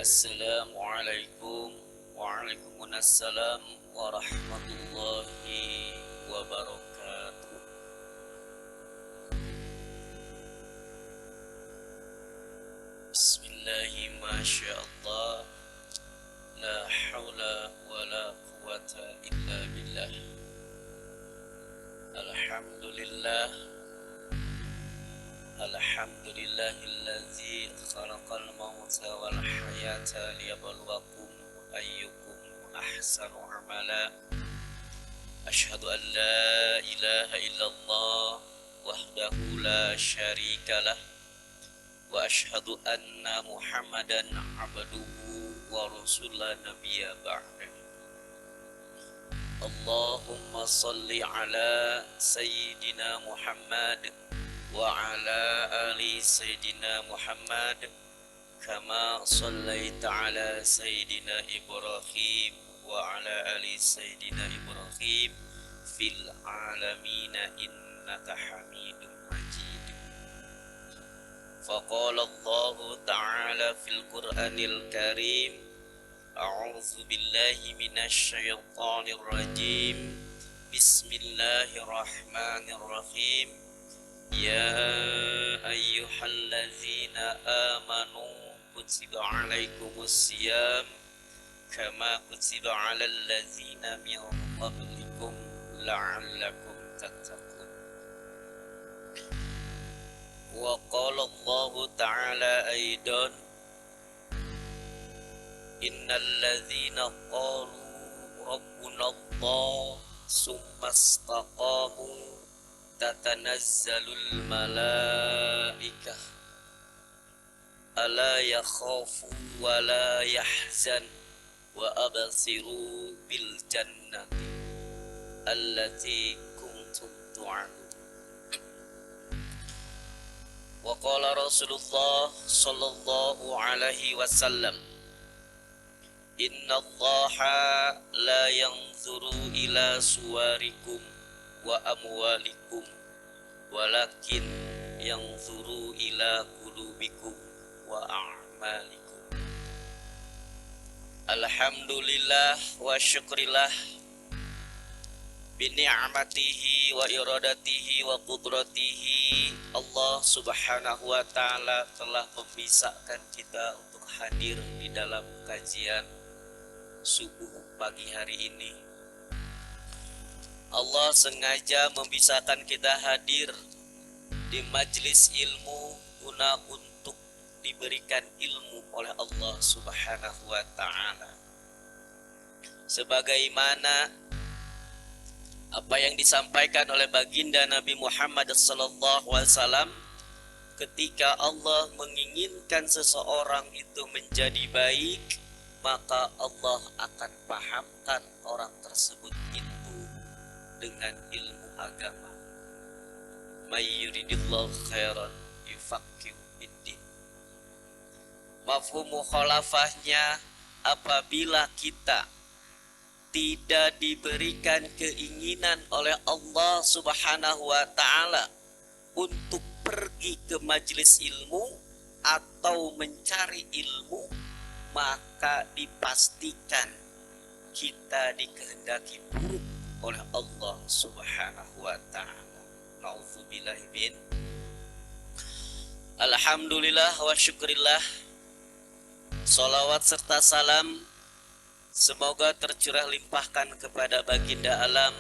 Assalamualaikum Waalaikumsalam warahmatullahi wabarakatuh. Bismillahi masyaallah. La hawla wa la quwata illa billah. Alhamdulillah. Alhamdulillahillazi khalaqal mauta wal hayata liyabluwakum ayyukum ahsanu amala. Asyhadu an la ilaha illallah wahdahu la syarikalah wa asyhadu anna Muhammadan abduhu wa rasulan nabiyya ba'da. Allahumma salli ala sayyidina Muhammad wa ala ali sayyidina Muhammad kama sallaita ala sayyidina Ibrahim wa ala ali sayyidina Ibrahim fil alamin innaka Hamidum Majid. Faqala Allah ta'ala fil Qur'anil Karim, a'udzu billahi minasy syaithanir rajim. Bismillahirrahmanirrahim. Ya ayyuhallazina amanu kutiba alaikumusiyam kama kutiba alal ladzina min qablikum la'allakum tattaqun. Wa qala Allah ta'ala aidan, innal ladzina qalu rabbuna Allah summa istaqamu tatanazzalul malaikah ala yakhafu wa la yahzan wa absiru bil jannati allati kuntum tu'adun. Wa qala Rasulullah sallallahu alaihi wasallam, innallaha la yanzuru ila suwarikum wa amwalikum walakin yanzuru ila qulubikum wa a'malikum. Alhamdulillah wa syukrillah bi ni'matihi wa iradatihi wa qudratihi. Allah subhanahu wa ta'ala telah memisahkan kita untuk hadir di dalam kajian subuh pagi hari ini. Allah sengaja memisahkan kita hadir di majelis ilmu guna untuk diberikan ilmu oleh Allah subhanahu wa ta'ala. Sebagaimana apa yang disampaikan oleh baginda Nabi Muhammad sallallahu alaihi wasallam, ketika Allah menginginkan seseorang itu menjadi baik, maka Allah akan pahamkan orang tersebut itu dengan ilmu agama. May yuridillahu khairan yufaqihu fiddin. Mafhum mukhalafahnya, apabila kita tidak diberikan keinginan oleh Allah subhanahu wa ta'ala untuk pergi ke majelis ilmu atau mencari ilmu, maka dipastikan kita dikehendaki buruk oleh Allah subhanahu wa ta'ala. Na'udzubillahi min. Alhamdulillah wa syukrillah. Salawat serta salam semoga tercurah limpahkan kepada baginda alam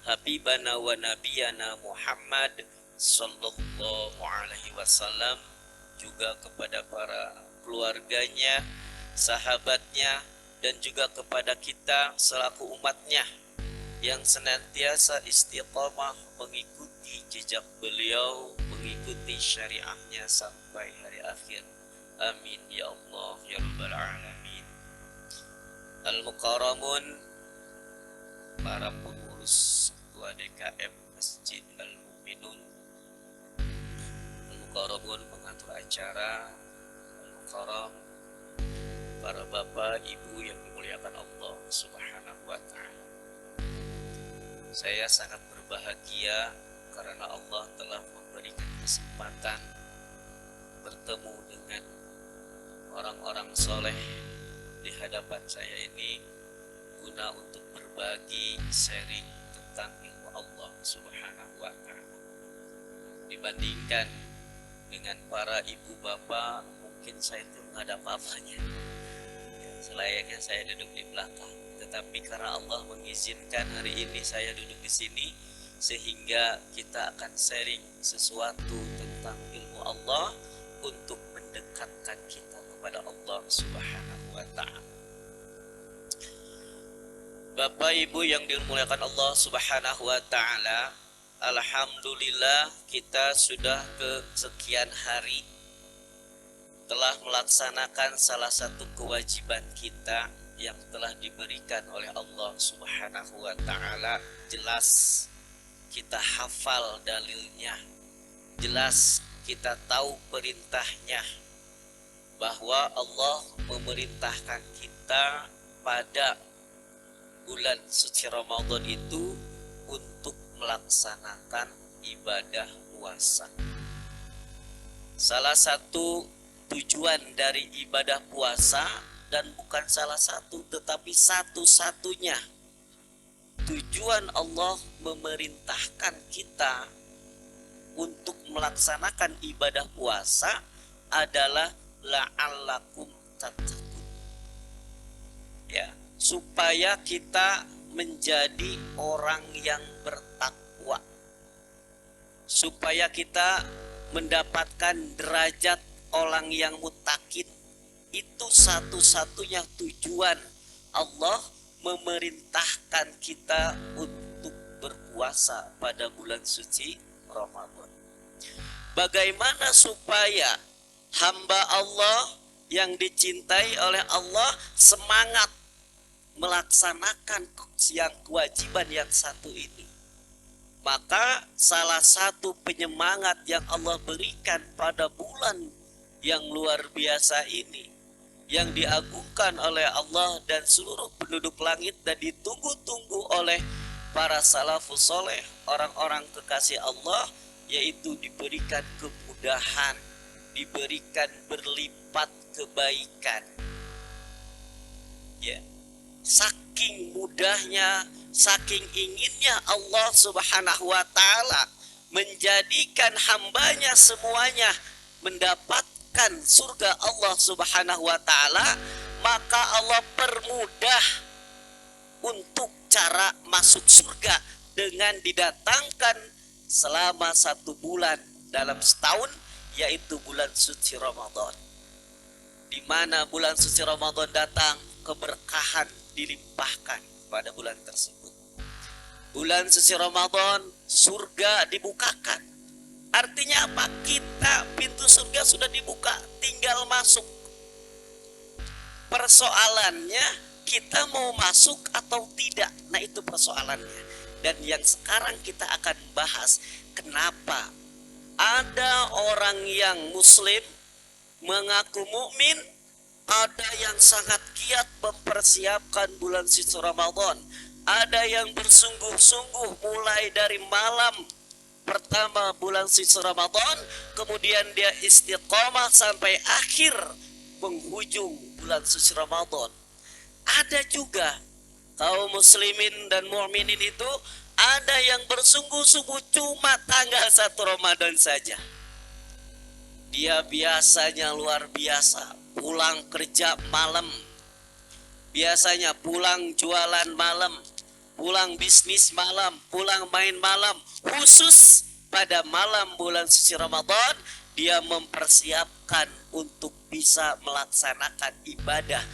Habibana wa Nabiyana Muhammad sallallahu alaihi wasallam, juga kepada para keluarganya, sahabatnya, dan juga kepada kita selaku umatnya yang senantiasa istiqamah mengikuti jejak beliau, mengikuti syariahnya sampai hari akhir. Amin ya Allah ya rabbal alamin. Al-Mukarramun, para pengurus ketua DKM Masjid Al-Mu'minun, Al-Mukarramun pengatur acara, Al-Mukarram, para bapak ibu yang dimuliakan Allah subhanahu wa ta'ala. Saya sangat berbahagia karena Allah telah memberikan kesempatan bertemu dengan orang-orang soleh di hadapan saya ini guna untuk berbagi sharing tentang ilmu Allah Subhanahu wa Ta'ala. Dibandingkan dengan para ibu bapak, mungkin saya itu nggak ada apa-apanya. Selayaknya saya duduk di belakang, tetapi karena Allah mengizinkan hari ini saya duduk di sini, sehingga kita akan sharing sesuatu tentang ilmu Allah untuk mendekatkan kita kepada Allah Subhanahu wa Ta'ala. Bapak Ibu yang dimuliakan Allah Subhanahu wa Ta'ala, alhamdulillah kita sudah kesekian hari telah melaksanakan salah satu kewajiban kita yang telah diberikan oleh Allah Subhanahu wa Ta'ala. Jelas kita hafal dalilnya, jelas kita tahu perintahnya, bahwa Allah memerintahkan kita pada bulan suci Ramadan itu untuk melaksanakan ibadah puasa. Salah satu tujuan dari ibadah puasa, dan bukan salah satu tetapi satu-satunya tujuan Allah memerintahkan kita untuk melaksanakan ibadah puasa adalah la'allakum tattaqun, ya, supaya kita menjadi orang yang bertakwa, supaya kita mendapatkan derajat orang yang muttaqin. Itu satu-satunya tujuan Allah memerintahkan kita untuk berpuasa pada bulan suci Ramadan. Bagaimana supaya hamba Allah yang dicintai oleh Allah semangat melaksanakan yang kewajiban yang satu ini? Maka salah satu penyemangat yang Allah berikan pada bulan yang luar biasa ini, yang diagungkan oleh Allah dan seluruh penduduk langit dan ditunggu-tunggu oleh para salafus soleh, orang-orang kekasih Allah, yaitu diberikan kemudahan, diberikan berlipat kebaikan. Ya, saking mudahnya, saking inginnya Allah Subhanahu wa Ta'ala menjadikan hambanya semuanya mendapatkan surga Allah Subhanahu wa Ta'ala, maka Allah permudah untuk cara masuk surga dengan didatangkan selama 1 bulan dalam setahun, yaitu bulan suci Ramadan. Di mana bulan suci Ramadan datang, keberkahan dilimpahkan pada bulan tersebut. Bulan suci Ramadan, surga dibukakan. Artinya apa? Kita, pintu surga sudah dibuka, tinggal masuk. Persoalannya kita mau masuk atau tidak. Nah, itu persoalannya. Dan yang sekarang kita akan bahas, kenapa ada orang yang muslim mengaku mukmin, ada yang sangat giat mempersiapkan bulan suci Ramadan, ada yang bersungguh-sungguh mulai dari malam pertama bulan suci Ramadan, kemudian dia istiqomah sampai akhir penghujung bulan suci Ramadan. Ada juga kaum muslimin dan mukminin itu, ada yang bersungguh-sungguh cuma tanggal 1 Ramadan saja. Dia biasanya luar biasa, pulang kerja malam, biasanya pulang jualan malam, pulang bisnis malam, pulang main malam. Khusus pada malam bulan suci Ramadan, dia mempersiapkan untuk bisa melaksanakan ibadah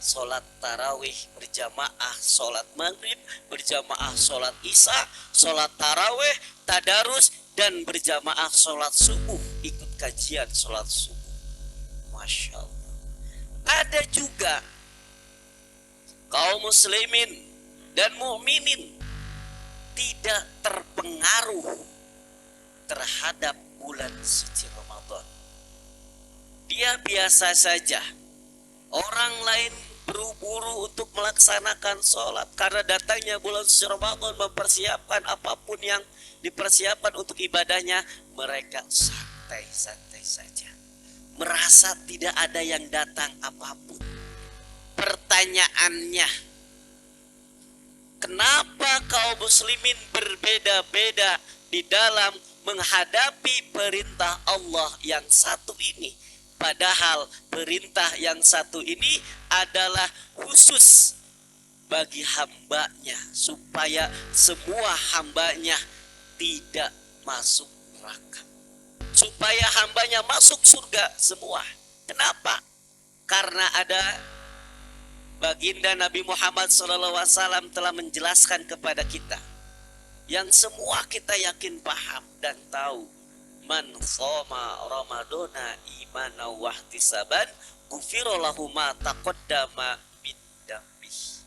sholat tarawih berjamaah, sholat maghrib berjamaah, sholat isya, sholat tarawih, tadarus, dan berjamaah sholat subuh, ikut kajian sholat subuh. Masya Allah. Ada juga kaum muslimin dan mukminin tidak terpengaruh terhadap bulan suci Ramadan. Dia biasa saja. Orang lain buru-buru untuk melaksanakan sholat karena datangnya bulan suci Ramadan, mempersiapkan apapun yang dipersiapkan untuk ibadahnya. Mereka santai-santai saja. merasa tidak ada yang datang apapun. Pertanyaannya, kenapa kaum muslimin berbeda-beda di dalam menghadapi perintah Allah yang satu ini? Padahal perintah yang satu ini adalah khusus bagi hambanya, supaya semua hambanya tidak masuk neraka, supaya hambanya masuk surga semua. Kenapa? Karena ada baginda Nabi Muhammad SAW telah menjelaskan kepada kita, yang semua kita yakin paham dan tahu. Man shoma ramadona imana wahtisaban ghufira lahu ma taqaddama min dzambih.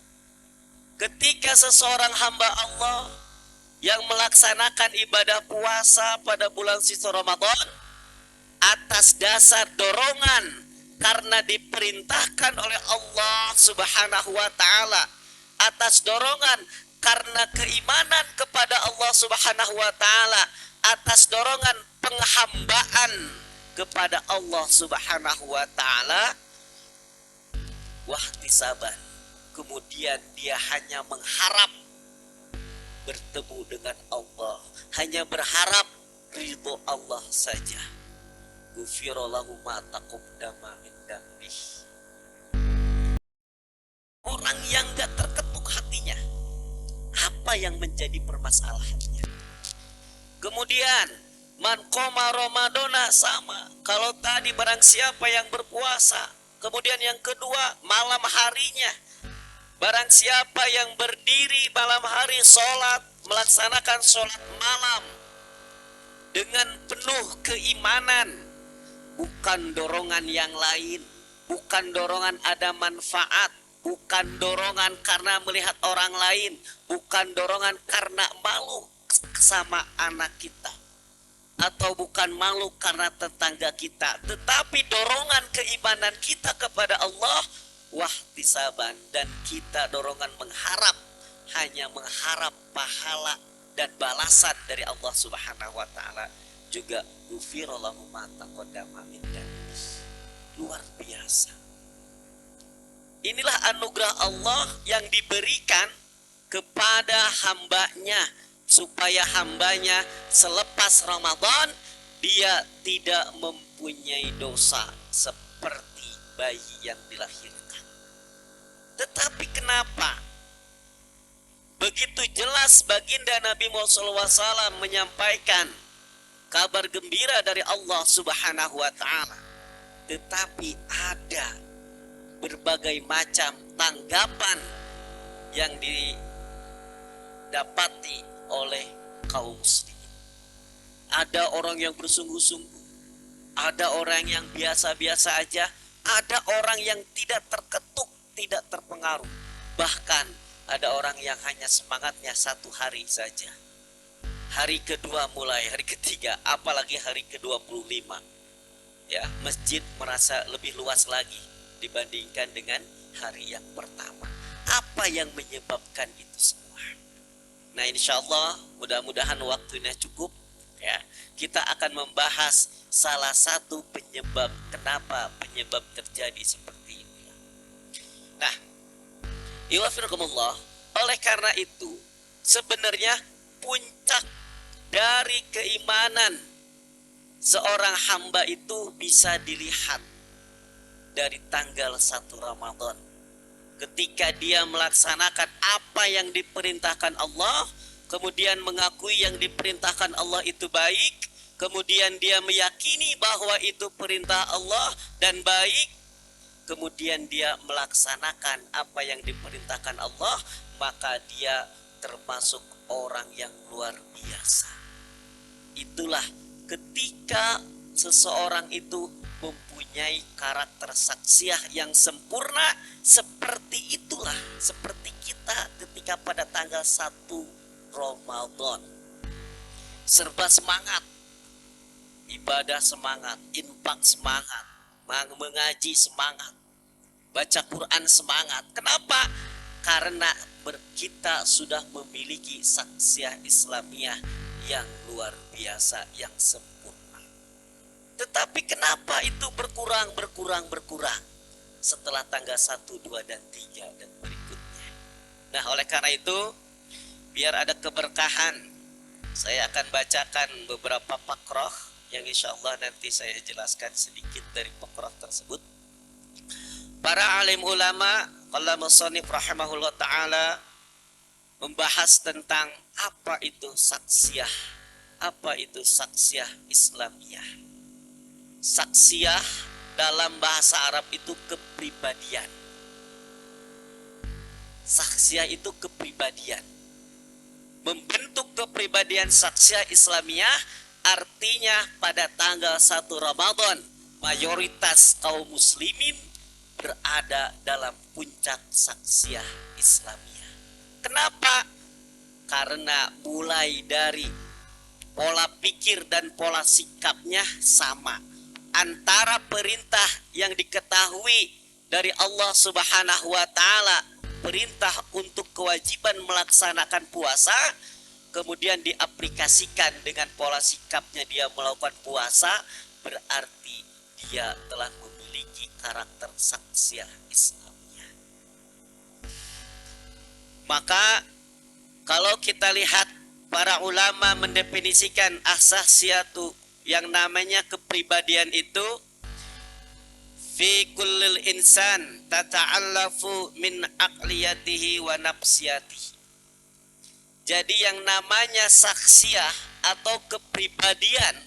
Ketika seseorang hamba Allah yang melaksanakan ibadah puasa pada bulan suci Ramadan atas dasar dorongan karena diperintahkan oleh Allah Subhanahu wa taala, atas dorongan karena keimanan kepada Allah Subhanahu wa taala, atas dorongan penghambaan kepada Allah Subhanahu wa taala, wahtisaban, kemudian dia hanya mengharap bertemu dengan Allah, hanya berharap ridho Allah saja. Ghufira lahu ma taqaddama min dzambih. Orang yang gak terketuk hatinya, apa yang menjadi permasalahannya? Kemudian man qoma ramadona, sama. Kalau tadi barang siapa yang berpuasa, kemudian yang kedua malam harinya, barang siapa yang berdiri malam hari sholat, melaksanakan sholat malam dengan penuh keimanan, bukan dorongan yang lain, bukan dorongan ada manfaat, bukan dorongan karena melihat orang lain, bukan dorongan karena malu sama anak kita, atau bukan malu karena tetangga kita, tetapi dorongan keimanan kita kepada Allah, wahtisaban, dan kita dorongan mengharap, hanya mengharap pahala dan balasan dari Allah Subhanahu wa taala. Juga ghufira lahu ma taqaddama min dzambih. Luar biasa. Inilah anugerah Allah yang diberikan kepada hambanya, supaya hambanya selepas Ramadan dia tidak mempunyai dosa seperti bayi yang dilahirkan. Tetapi kenapa begitu jelas baginda Nabi Muhammad SAW menyampaikan kabar gembira dari Allah Subhanahu wa taala, tetapi ada berbagai macam tanggapan yang didapati oleh kaum muslimin. Ada orang yang bersungguh-sungguh, ada orang yang biasa-biasa aja, ada orang yang tidak terketuk, tidak terpengaruh, bahkan ada orang yang hanya semangatnya satu hari saja. Hari kedua mulai, hari ketiga, apalagi hari ke-25, ya, masjid merasa lebih luas lagi dibandingkan dengan hari yang pertama. Apa yang menyebabkan itu semua? Nah, insya Allah mudah-mudahan waktunya cukup, ya. Kita akan membahas salah satu penyebab, kenapa penyebab terjadi seperti ini. Nah, oleh karena itu sebenarnya puncak dari keimanan seorang hamba itu bisa dilihat dari tanggal 1 Ramadan, ketika dia melaksanakan apa yang diperintahkan Allah, kemudian mengakui yang diperintahkan Allah itu baik, kemudian dia meyakini bahwa itu perintah Allah dan baik, kemudian dia melaksanakan apa yang diperintahkan Allah, maka dia termasuk orang yang luar biasa. Itulah ketika seseorang itu mempunyai karakter saksiah yang sempurna, seperti itulah, seperti kita ketika pada tanggal 1 Ramadan serba semangat, ibadah semangat, infak semangat, mengaji semangat, baca Quran semangat. Kenapa? Karena kita sudah memiliki saksiah Islamiyah yang luar biasa, yang sempurna. Tetapi kenapa itu berkurang setelah tanggal 1, 2, dan 3 dan berikutnya. Nah, oleh karena itu, biar ada keberkahan, saya akan bacakan beberapa pakroh yang insya Allah nanti saya jelaskan sedikit dari pakroh tersebut. Para alim ulama, qala musannif rahimahullah ta'ala, membahas tentang apa itu saksiyah, apa itu saksiyah Islamiyah. Saksiyah dalam bahasa Arab itu kepribadian. Saksiyah itu kepribadian. Membentuk kepribadian saksiyah Islamiyah artinya pada tanggal 1 Ramadan mayoritas kaum muslimin berada dalam puncak saksiyah Islamiyah. Kenapa? Karena mulai dari pola pikir dan pola sikapnya sama. Antara perintah yang diketahui dari Allah Subhanahu wa ta'ala, perintah untuk kewajiban melaksanakan puasa, kemudian diaplikasikan dengan pola sikapnya dia melakukan puasa, berarti dia telah memiliki karakter saksiyah Islamiyah. Maka kalau kita lihat para ulama mendefinisikan as-saksiyatu, yang namanya kepribadian itu, fi kullil insan tata'allafu min aqliyatihi wa nafsiyatihi. Jadi yang namanya saksiyah atau kepribadian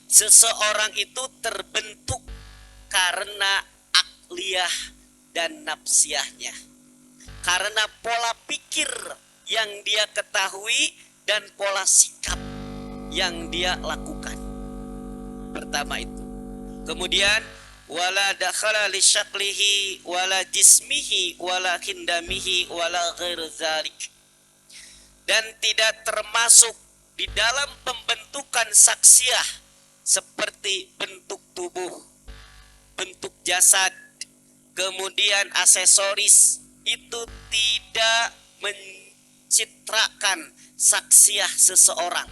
seseorang itu terbentuk karena akliyah dan nafsiyahnya, karena pola pikir yang dia ketahui dan pola sikap yang dia lakukan. Pertama itu. Kemudian wala dakhala li syaklihi wala jismihi wala kindamihi wala ghair dzalik. Dan tidak termasuk di dalam pembentukan saksiyah seperti bentuk tubuh, bentuk jasad, kemudian aksesoris, itu tidak mencitrakan saksiyah seseorang,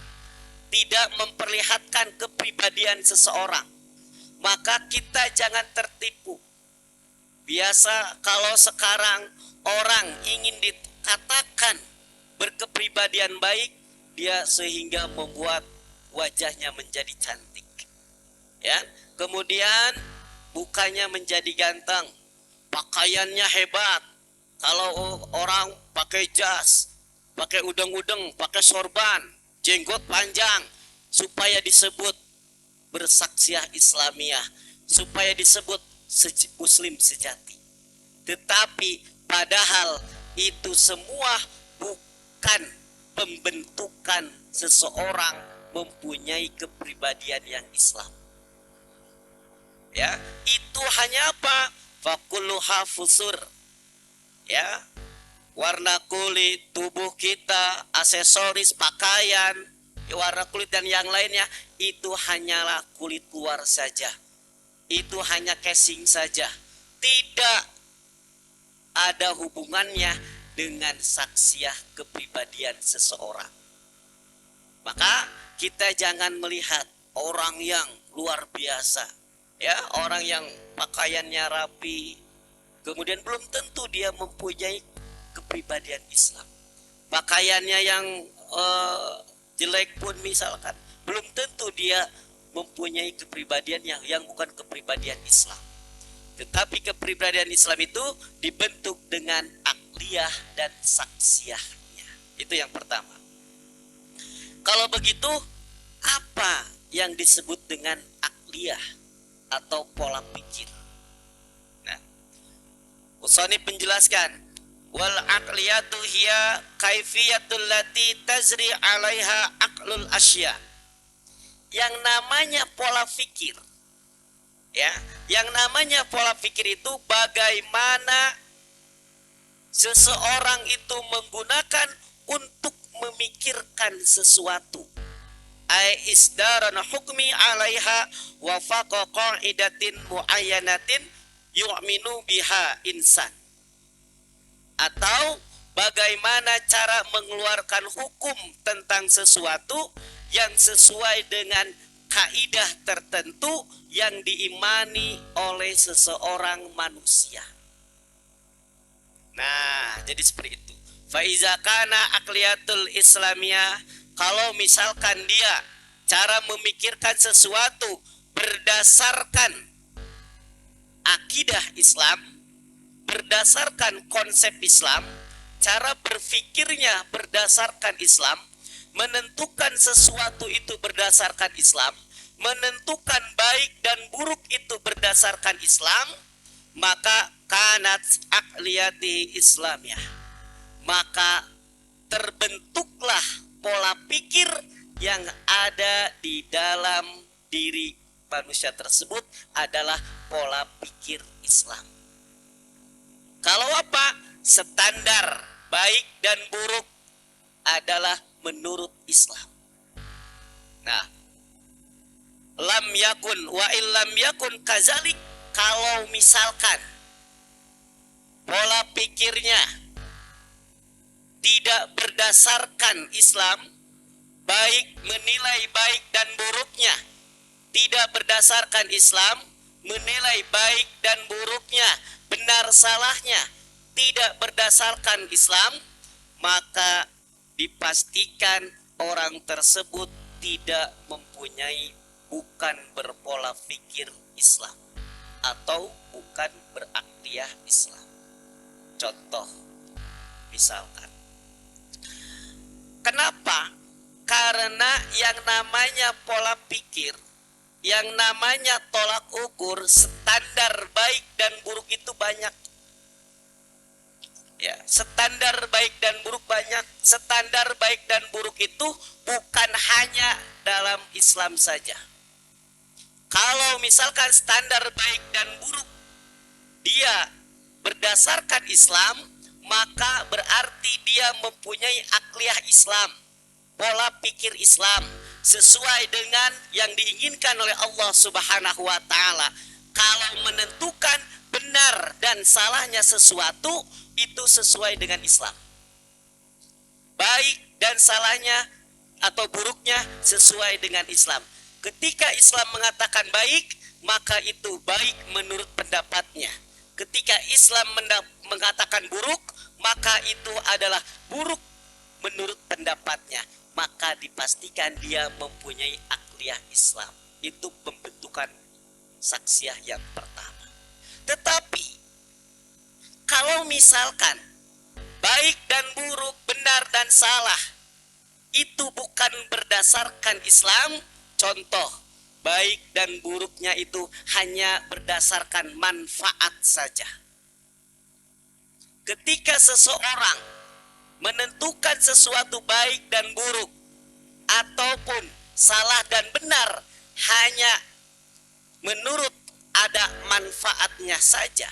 tidak memperlihatkan kepribadian seseorang. Maka kita jangan tertipu. Biasa kalau sekarang orang ingin dikatakan berkepribadian baik, dia sehingga membuat wajahnya menjadi cantik, ya, kemudian mukanya menjadi ganteng, pakaiannya hebat. Kalau orang pakai jas, pakai udeng-udeng, pakai sorban, jenggot panjang, supaya disebut bersaksiyah Islamiyah, supaya disebut muslim sejati. Tetapi padahal itu semua bukan pembentukan seseorang mempunyai kepribadian yang Islam. Ya, itu hanya apa? Fakulluha fusur. Ya, warna kulit tubuh kita, aksesoris, pakaian, warna kulit dan yang lainnya, itu hanyalah kulit luar saja. Itu hanya casing saja. Tidak ada hubungannya dengan saksiyah kepribadian seseorang. Maka kita jangan melihat orang yang luar biasa, ya, orang yang pakaiannya rapi, kemudian belum tentu dia mempunyai kepribadian Islam. Pakaiannya yang jelek pun misalkan, belum tentu dia mempunyai kepribadian yang bukan kepribadian Islam. Tetapi kepribadian Islam itu dibentuk dengan akliyah dan saksiyahnya. Itu yang pertama. Kalau begitu, apa yang disebut dengan akliyah atau pola pikir? Nah, Musannif menjelaskan, wal aqliyatu hiya kaifiyatul lati tazri 'alaiha aqlul asya. Yang namanya pola pikir, ya, yang namanya pola pikir itu bagaimana seseorang itu menggunakan untuk memikirkan sesuatu. Ai isdaran hukmi 'alaiha wa faqa qa'idatin muayyanatin yu'minu biha insan. Atau bagaimana cara mengeluarkan hukum tentang sesuatu yang sesuai dengan kaidah tertentu yang diimani oleh seseorang manusia. Nah, jadi seperti itu. Faiza kana akliyatul islamiyah, kalau misalkan dia cara memikirkan sesuatu berdasarkan akidah Islam, berdasarkan konsep Islam, cara berfikirnya berdasarkan Islam, menentukan sesuatu itu berdasarkan Islam, menentukan baik dan buruk itu berdasarkan Islam, maka kanat akliyati Islamiyah, maka terbentuklah pola pikir yang ada di dalam diri manusia tersebut adalah pola pikir Islam. Kalau apa? Standar baik dan buruk adalah menurut Islam. Nah, lam yakun wa illam yakun kazalik, kalau misalkan pola pikirnya tidak berdasarkan Islam, baik menilai baik dan buruknya tidak berdasarkan Islam, menilai baik dan buruknya, benar salahnya tidak berdasarkan Islam, maka dipastikan orang tersebut tidak mempunyai, bukan berpola pikir Islam atau bukan berakhlak Islam. Contoh, misalkan, kenapa? Karena yang namanya pola pikir, yang namanya tolak ukur, standar baik dan buruk itu banyak. Ya, standar baik dan buruk banyak. Standar baik dan buruk itu bukan hanya dalam Islam saja. Kalau misalkan standar baik dan buruk dia berdasarkan Islam, maka berarti dia mempunyai akliyah Islam, pola pikir Islam, sesuai dengan yang diinginkan oleh Allah Subhanahu wa Ta'ala. Kalau menentukan benar dan salahnya sesuatu, itu sesuai dengan Islam. Baik dan salahnya atau buruknya sesuai dengan Islam. Ketika Islam mengatakan baik, maka itu baik menurut pendapatnya. Ketika Islam mengatakan buruk, maka itu adalah buruk menurut pendapatnya. Maka dipastikan dia mempunyai akliyah Islam. Itu pembentukan saksiyah yang pertama. Tetapi kalau misalkan baik dan buruk, benar dan salah itu bukan berdasarkan Islam, contoh, baik dan buruknya itu hanya berdasarkan manfaat saja. Ketika seseorang menentukan sesuatu baik dan buruk ataupun salah dan benar hanya menurut ada manfaatnya saja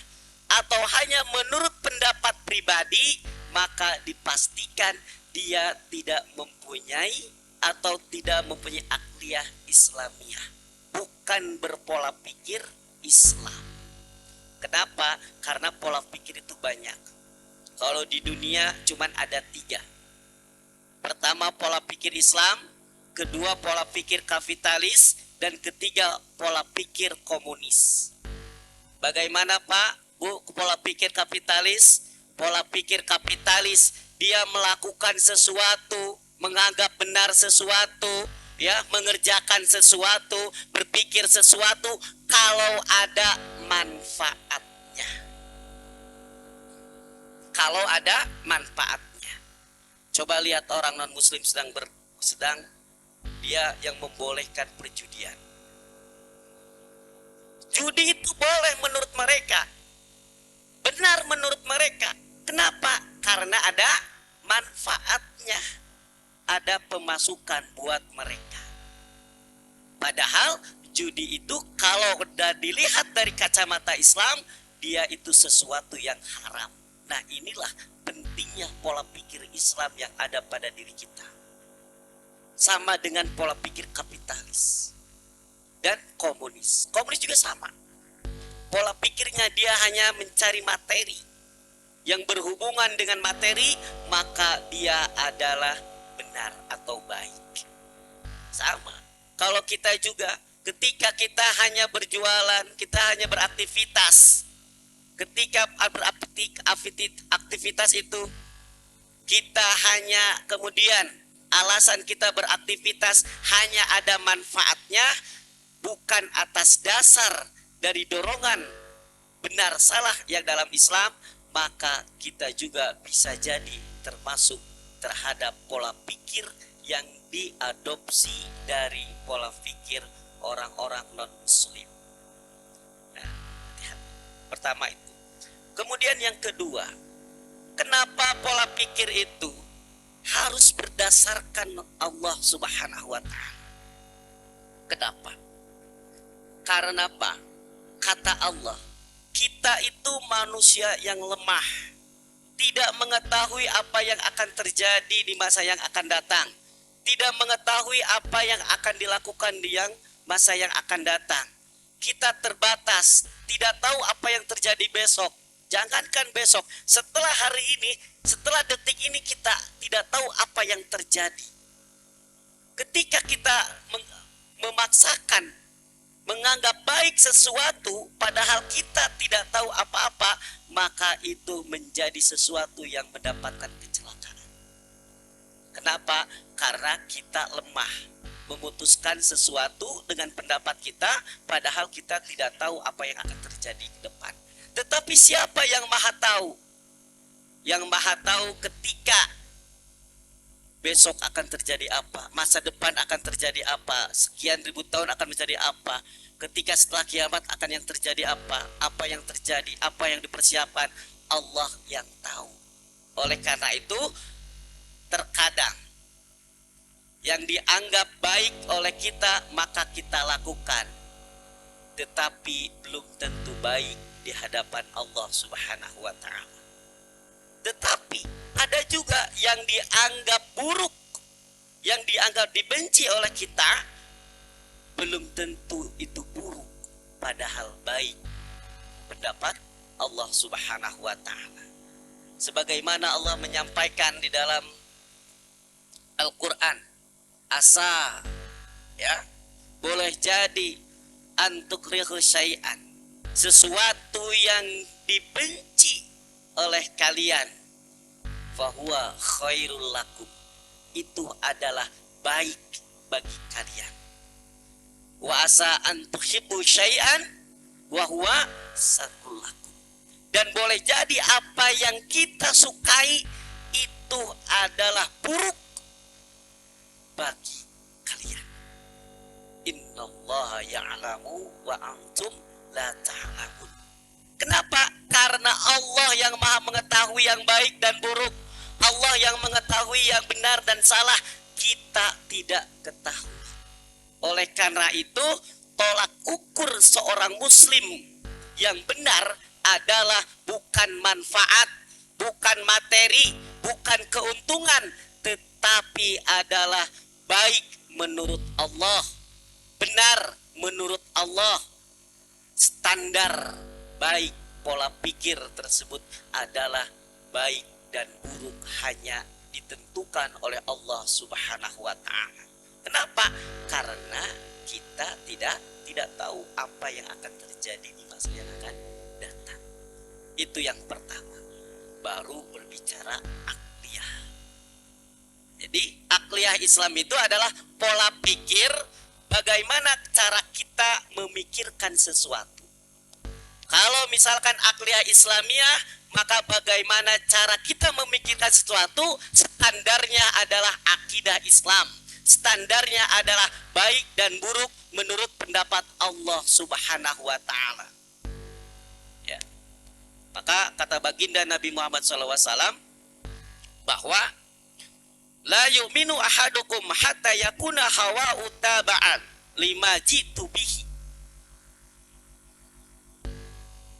atau hanya menurut pendapat pribadi, maka dipastikan dia tidak mempunyai atau tidak mempunyai akliyah Islamiyah, bukan berpola pikir Islam. Kenapa? Karena pola pikir itu banyak. Kalau di dunia cuman ada 3. Pertama pola pikir Islam, kedua pola pikir kapitalis, dan ketiga pola pikir komunis. Bagaimana Pak, Bu, pola pikir kapitalis? Pola pikir kapitalis, dia melakukan sesuatu, menganggap benar sesuatu, ya, mengerjakan sesuatu, berpikir sesuatu kalau ada manfaatnya. Kalau ada manfaatnya. Coba lihat orang non muslim sedang dia yang membolehkan perjudian. Judi itu boleh menurut mereka, benar menurut mereka. Kenapa? Karena ada manfaatnya, ada pemasukan buat mereka. Padahal judi itu kalau sudah dilihat dari kacamata Islam, dia itu sesuatu yang haram. Nah, inilah pentingnya pola pikir Islam yang ada pada diri kita. Sama dengan pola pikir kapitalis dan komunis. Komunis juga sama. Pola pikirnya dia hanya mencari materi. Yang berhubungan dengan materi, maka dia adalah benar atau baik. Sama. kalau kita juga ketika kita hanya berjualan, kita hanya beraktivitas, ketika beraktivitas itu kita hanya kemudian alasan kita beraktivitas hanya ada manfaatnya, bukan atas dasar dari dorongan benar salah yang dalam Islam, maka kita juga bisa jadi termasuk terhadap pola pikir yang diadopsi dari pola pikir orang-orang non-muslim. Nah, pertama itu. Kemudian yang kedua, kenapa pola pikir itu harus berdasarkan Allah Subhanahu wa Ta'ala? Kenapa? Karena apa? Kata Allah, kita itu manusia yang lemah, tidak mengetahui apa yang akan terjadi di masa yang akan datang, tidak mengetahui apa yang akan dilakukan di masa yang akan datang. Kita terbatas, tidak tahu apa yang terjadi besok. Jangankan besok, setelah hari ini, setelah detik ini kita tidak tahu apa yang terjadi. Ketika kita memaksakan, menganggap baik sesuatu, padahal kita tidak tahu apa-apa, maka itu menjadi sesuatu yang mendapatkan kecelakaan. Kenapa? Karena kita lemah memutuskan sesuatu dengan pendapat kita, padahal kita tidak tahu apa yang akan terjadi ke depan. Tetapi siapa yang maha tahu? Yang maha tahu ketika besok akan terjadi apa, masa depan akan terjadi apa, sekian ribu tahun akan menjadi apa, ketika setelah kiamat akan yang terjadi apa yang terjadi, apa yang dipersiapkan, Allah yang tahu. Oleh karena itu, terkadang yang dianggap baik oleh kita maka kita lakukan, tetapi belum tentu baik di hadapan Allah Subhanahu wa Ta'ala. Tetapi ada juga yang dianggap buruk, yang dianggap dibenci oleh kita, belum tentu itu buruk, padahal baik pendapat Allah Subhanahu wa Ta'ala. Sebagaimana Allah menyampaikan di dalam Al-Quran, asa, ya, boleh jadi antukrihu syai'an, sesuatu yang dibenci oleh kalian, fahuwa khairul lakum, itu adalah baik bagi kalian. Wa asa an tuhibbu syai'an wa huwa syarrul lakum, dan boleh jadi apa yang kita sukai itu adalah buruk bagi kalian. Innallaha ya'lamu wa antum la ta'lamun. Kenapa? Karena Allah yang maha mengetahui yang baik dan buruk, Allah yang mengetahui yang benar dan salah, kita tidak ketahui. Oleh karena itu, tolak ukur seorang muslim yang benar adalah bukan manfaat, bukan materi, bukan keuntungan, tetapi adalah baik menurut Allah, benar menurut Allah. Standar baik pola pikir tersebut adalah baik dan buruk hanya ditentukan oleh Allah Subhanahu wa Ta'ala. Kenapa? Karena kita tidak tahu apa yang akan terjadi di masa yang akan datang. Itu yang pertama. Baru berbicara akliyah. Jadi akliyah Islam itu adalah pola pikir, bagaimana cara kita memikirkan sesuatu. Kalau misalkan akliyah Islamiyah, maka bagaimana cara kita memikirkan sesuatu, standarnya adalah akidah Islam. Standarnya adalah baik dan buruk menurut pendapat Allah Subhanahu wa Ta'ala. Ya. Maka kata baginda Nabi Muhammad SAW bahwa la yu'minu ahadukum hatta yakuna hawa'u taba'an lima jitu bihi.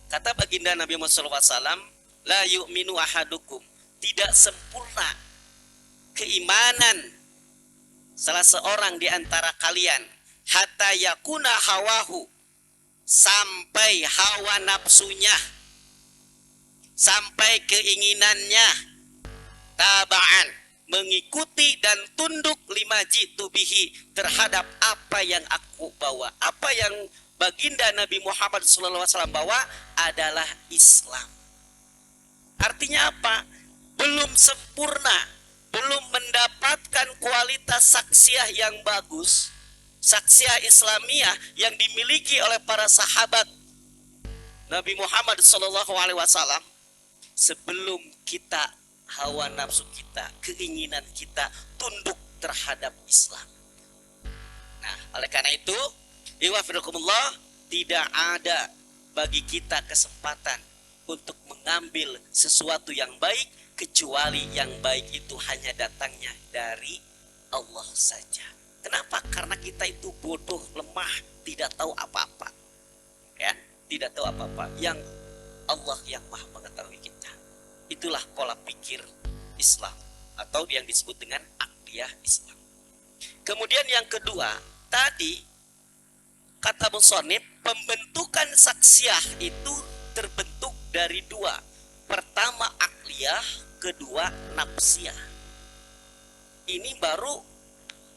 Kata baginda Nabi Muhammad SAW, la yu'minu ahadukum, tidak sempurna keimanan salah seorang di antara kalian, hatta yakuna hawahu, sampai hawa nafsunya, sampai keinginannya, taba'an, mengikuti dan tunduk lima jitu bihi, terhadap apa yang aku bawa, apa yang baginda Nabi Muhammad SAW bawa adalah Islam. Artinya apa? Belum sempurna, belum mendapatkan kualitas saksiah yang bagus, saksiah Islamiyah yang dimiliki oleh para sahabat Nabi Muhammad SAW, sebelum kita hawa nafsu kita, keinginan kita tunduk terhadap Islam. Nah, oleh karena itu, iwafirukumullah, tidak ada bagi kita kesempatan untuk mengambil sesuatu yang baik, kecuali yang baik itu hanya datangnya dari Allah saja. Kenapa? Karena kita itu bodoh, lemah, tidak tahu apa-apa. Ya, tidak tahu apa-apa. Yang Allah yang Maha mengetahui kita. Itulah pola pikir Islam, atau yang disebut dengan aqidiyah Islam. Kemudian yang kedua, tadi kata musonib, pembentukan saksiah itu terbentuk dari dua. Pertama aqliyah, kedua nafsiyah. Ini baru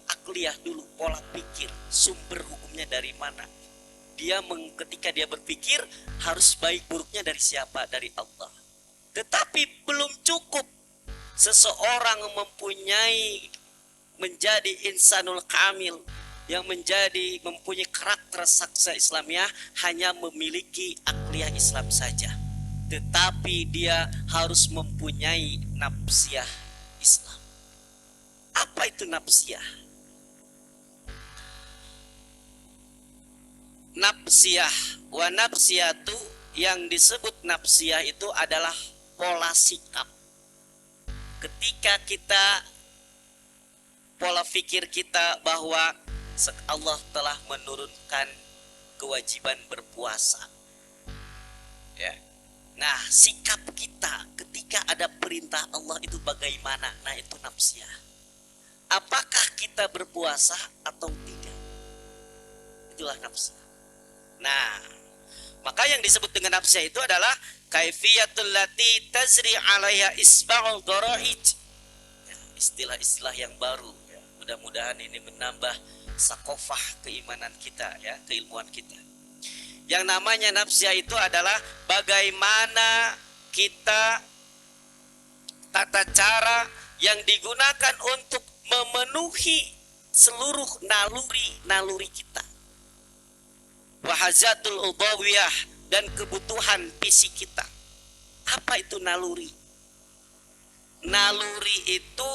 aqliyah dulu, pola pikir, sumber hukumnya dari mana. Ketika dia berpikir, harus baik buruknya dari siapa? Dari Allah. Tetapi belum cukup seseorang menjadi insanul kamil, yang mempunyai karakter saksiah Islamiyah, hanya memiliki aqliyah Islam saja. Tetapi dia harus mempunyai nafsiyah Islam. Apa itu nafsiyah? Nafsiyah wa nafsiyatu, yang disebut nafsiyah itu adalah pola sikap. Ketika kita, pola pikir kita bahwa Allah telah menurunkan kewajiban berpuasa, ya. Nah, sikap kita ketika ada perintah Allah itu bagaimana? Nah, itu nafsiyah. Apakah kita berpuasa atau tidak? Itulah nafsiyah. Nah, maka yang disebut dengan nafsiyah itu adalah kaifiyatul lati tazri 'alaiha isba'ul daraij. Ya, istilah-istilah yang baru, ya. Mudah-mudahan ini menambah sakofah keimanan kita, ya, keilmuan kita. Yang namanya nafsiyah itu adalah bagaimana kita, tata cara yang digunakan untuk memenuhi seluruh naluri kita. Wahazatul ubawiyah, dan kebutuhan fisik kita. Apa itu naluri? Naluri itu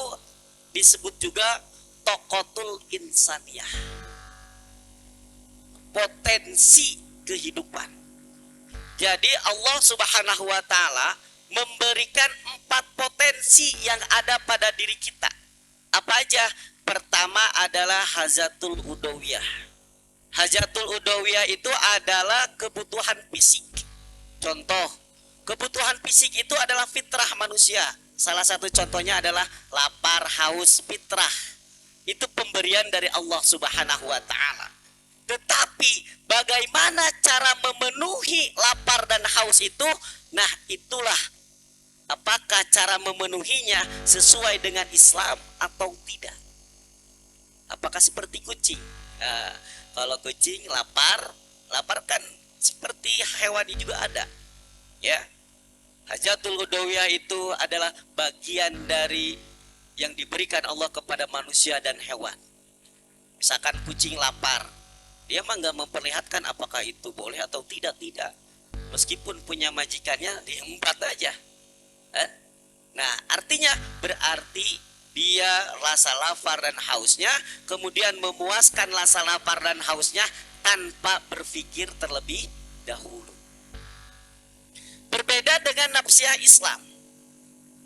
disebut juga tokotul insaniyah, potensi kehidupan. Jadi Allah Subhanahu wa ta'ala memberikan 4 potensi yang ada pada diri kita. Apa aja? Pertama adalah hazatul udawiyah. Hajatul udawiyah itu adalah kebutuhan fisik. Contoh, kebutuhan fisik itu adalah fitrah manusia. Salah satu contohnya adalah lapar, haus, fitrah. Itu pemberian dari Allah Subhanahu wa ta'ala. Tetapi bagaimana cara memenuhi lapar dan haus itu? Nah, itulah, apakah cara memenuhinya sesuai dengan Islam atau tidak? Apakah seperti kucing? Kalau kucing lapar kan seperti hewan juga ada, ya. Hajatul udawiyah itu adalah bagian dari yang diberikan Allah kepada manusia dan hewan. Misalkan kucing lapar, dia mah nggak memperlihatkan apakah itu boleh atau tidak. Meskipun punya majikannya, dia empat aja. Nah, artinya berarti dia rasa lapar dan hausnya, kemudian memuaskan rasa lapar dan hausnya tanpa berpikir terlebih dahulu. Berbeda dengan nafsiyah Islam.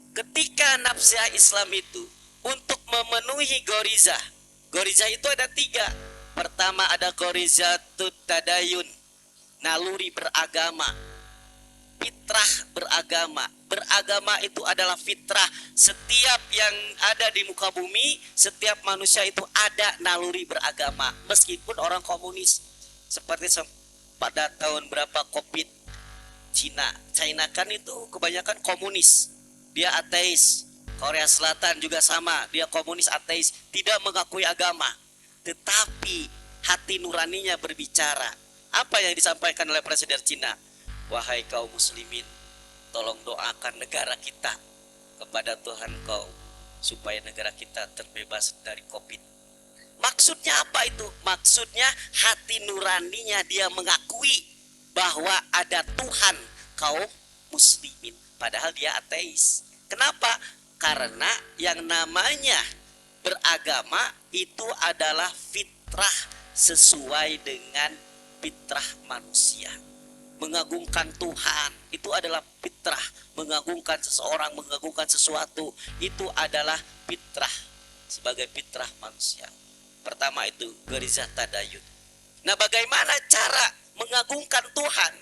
Ketika nafsiyah Islam itu untuk memenuhi gorizah. Gorizah itu ada 3. Pertama ada gorizatut tadayun, naluri beragama. Fitrah beragama. Beragama itu adalah fitrah. Setiap yang ada di muka bumi, setiap manusia itu ada naluri beragama. Meskipun orang komunis, seperti pada tahun berapa China kan itu kebanyakan komunis. Dia ateis. Korea Selatan juga sama, dia komunis ateis, tidak mengakui agama. Tetapi hati nuraninya berbicara. Apa yang disampaikan oleh Presiden Cina? Wahai kaum muslimin, tolong doakan negara kita kepada Tuhan kau supaya negara kita terbebas dari Covid. Maksudnya apa itu? Maksudnya hati nuraninya dia mengakui bahwa ada Tuhan kaum muslimin, padahal dia ateis. Kenapa? Karena yang namanya beragama itu adalah fitrah sesuai dengan fitrah manusia. Mengagungkan Tuhan itu adalah fitrah. Mengagungkan seseorang, mengagungkan sesuatu itu adalah fitrah sebagai fitrah manusia. Pertama itu garizah tadayun. Nah, bagaimana cara mengagungkan Tuhan?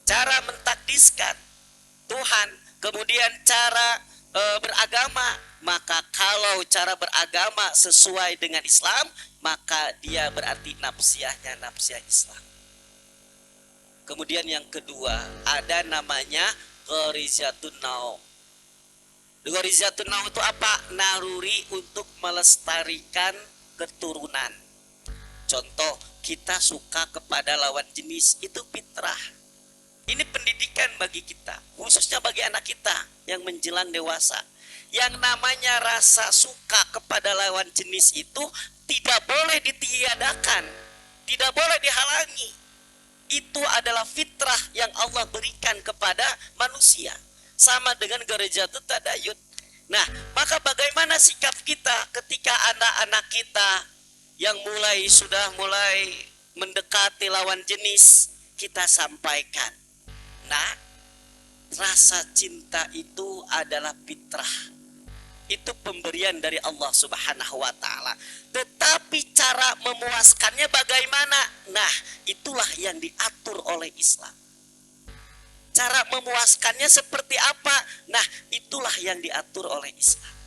Cara mentakdiskan Tuhan, kemudian cara beragama. Maka kalau cara beragama sesuai dengan Islam, maka dia berarti nafsiyahnya nafsiyah Islam. Kemudian yang kedua ada namanya gharizatun naum. Gharizatun naum itu apa? Naluri untuk melestarikan keturunan. Contoh, kita suka kepada lawan jenis, itu fitrah. Ini pendidikan bagi kita, khususnya bagi anak kita yang menjelang dewasa. Yang namanya rasa suka kepada lawan jenis itu tidak boleh ditiadakan, tidak boleh dihalangi. Itu adalah fitrah yang Allah berikan kepada manusia. Sama dengan garizatut tadayun. Nah, maka bagaimana sikap kita ketika anak-anak kita yang sudah mulai mendekati lawan jenis, kita sampaikan. Nah, rasa cinta itu adalah fitrah. Itu pemberian dari Allah Subhanahu wa ta'ala. Tetapi cara memuaskannya bagaimana? Nah, itulah yang diatur oleh Islam. Cara memuaskannya seperti apa? Nah, itulah yang diatur oleh Islam.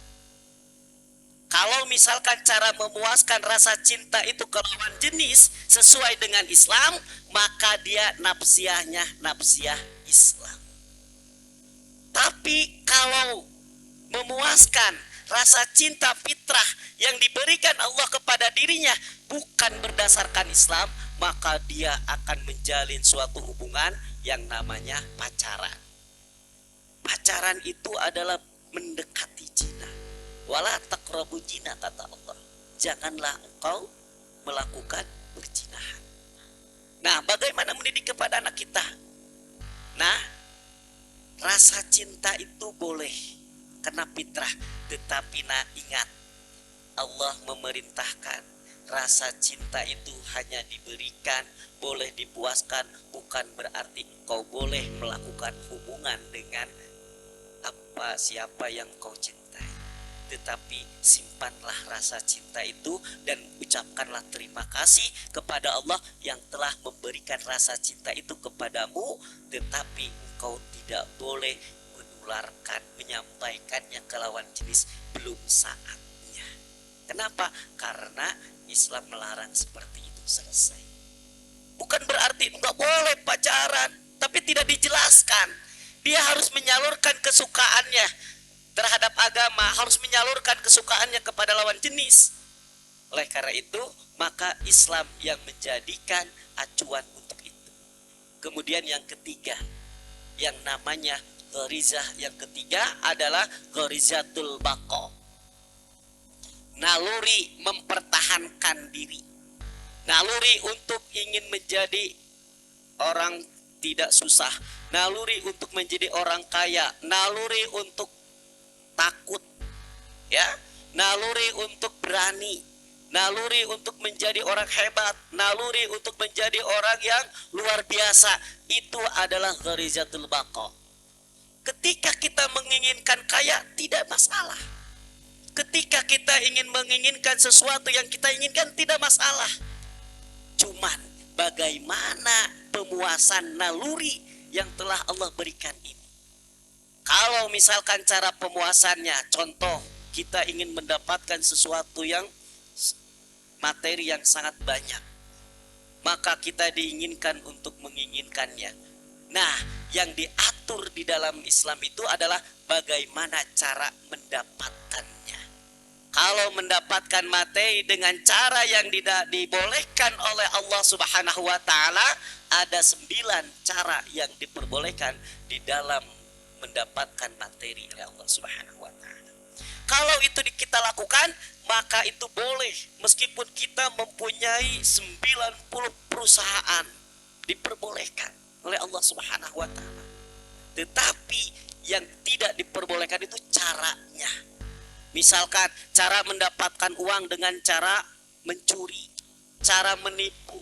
Kalau misalkan cara memuaskan rasa cinta itu ke lawan jenis sesuai dengan Islam, maka dia nafsiyahnya nafsiyah Islam. Tapi kalau memuaskan rasa cinta fitrah yang diberikan Allah kepada dirinya bukan berdasarkan Islam, maka dia akan menjalin suatu hubungan yang namanya pacaran. Pacaran itu adalah mendekati zina. Wala taqrabu zina, kata Allah. Janganlah engkau melakukan perzinahan. Nah, bagaimana mendidik kepada anak kita? Nah, rasa cinta itu boleh karena fitrah, tetapi ingat, Allah memerintahkan rasa cinta itu hanya diberikan, boleh dipuaskan, bukan berarti kau boleh melakukan hubungan dengan siapa yang kau cintai. Tetapi simpanlah rasa cinta itu dan ucapkanlah terima kasih kepada Allah yang telah memberikan rasa cinta itu kepadamu, tetapi engkau tidak boleh menyampaikannya ke lawan jenis belum saatnya. Kenapa? Karena Islam melarang seperti itu, selesai. Bukan berarti enggak boleh pacaran, tapi tidak dijelaskan. Dia harus menyalurkan kesukaannya terhadap agama, harus menyalurkan kesukaannya kepada lawan jenis. Oleh karena itu, maka Islam yang menjadikan acuan untuk itu. Kemudian yang ketiga, yang namanya gharizah yang ketiga adalah gharizatul baqa. Naluri mempertahankan diri. Naluri untuk ingin menjadi orang tidak susah. Naluri untuk menjadi orang kaya. Naluri untuk takut. Ya, naluri untuk berani. Naluri untuk menjadi orang hebat. Naluri untuk menjadi orang yang luar biasa. Itu adalah gharizatul baqa. Ketika kita menginginkan kaya, tidak masalah. Ketika kita menginginkan sesuatu yang kita inginkan, tidak masalah. Cuman bagaimana pemuasan naluri yang telah Allah berikan ini? Kalau misalkan cara pemuasannya, contoh kita ingin mendapatkan sesuatu yang materi yang sangat banyak, maka kita diinginkan untuk menginginkannya. Nah, yang diatur diatur di dalam Islam itu adalah bagaimana cara mendapatkannya. Kalau mendapatkan materi dengan cara yang tidak dibolehkan oleh Allah Subhanahu wa taala, ada 9 cara yang diperbolehkan di dalam mendapatkan materi oleh Allah Subhanahu wa taala. Kalau itu kita lakukan, maka itu boleh meskipun kita mempunyai 90 perusahaan, diperbolehkan oleh Allah Subhanahu wa taala. Tetapi yang tidak diperbolehkan itu caranya. Misalkan cara mendapatkan uang dengan cara mencuri, cara menipu,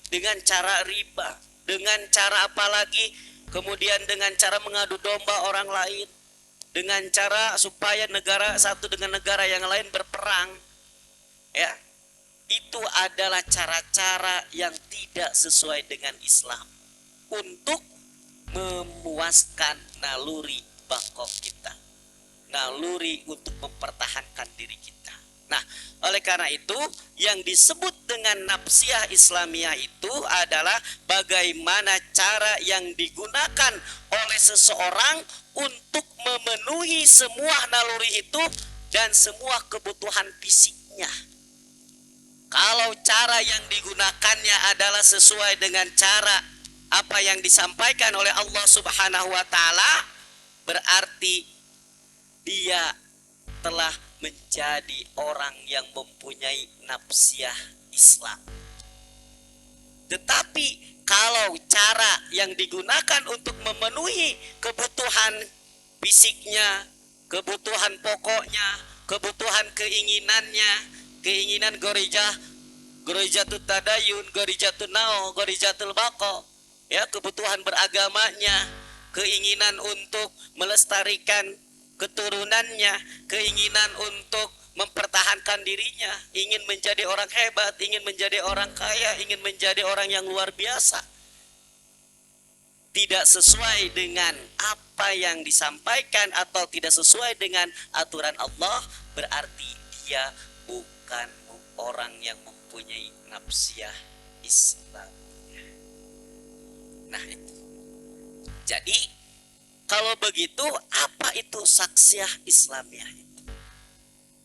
dengan cara riba, dengan cara apa lagi? Kemudian dengan cara mengadu domba orang lain, dengan cara supaya negara satu dengan negara yang lain berperang. Ya, itu adalah cara-cara yang tidak sesuai dengan Islam untuk memuaskan naluri bakok kita, naluri untuk mempertahankan diri kita. Nah, oleh karena itu yang disebut dengan nafsiyah Islamiyah itu adalah bagaimana cara yang digunakan oleh seseorang untuk memenuhi semua naluri itu dan semua kebutuhan fisiknya. Kalau cara yang digunakannya adalah sesuai dengan cara apa yang disampaikan oleh Allah Subhanahu wa taala, berarti dia telah menjadi orang yang mempunyai nafsiyah Islam. Tetapi kalau cara yang digunakan untuk memenuhi kebutuhan fisiknya, kebutuhan pokoknya, kebutuhan keinginannya, keinginan gorijatut tadayun, gorijatun nao, gorijatul bako, ya, kebutuhan beragamanya, keinginan untuk melestarikan keturunannya, keinginan untuk mempertahankan dirinya, ingin menjadi orang hebat, ingin menjadi orang kaya, ingin menjadi orang yang luar biasa, tidak sesuai dengan apa yang disampaikan atau tidak sesuai dengan aturan Allah, berarti dia bukan orang yang mempunyai nafsiyah Islam. Nah, itu. Jadi kalau begitu, apa itu saksiyah Islamiyah itu?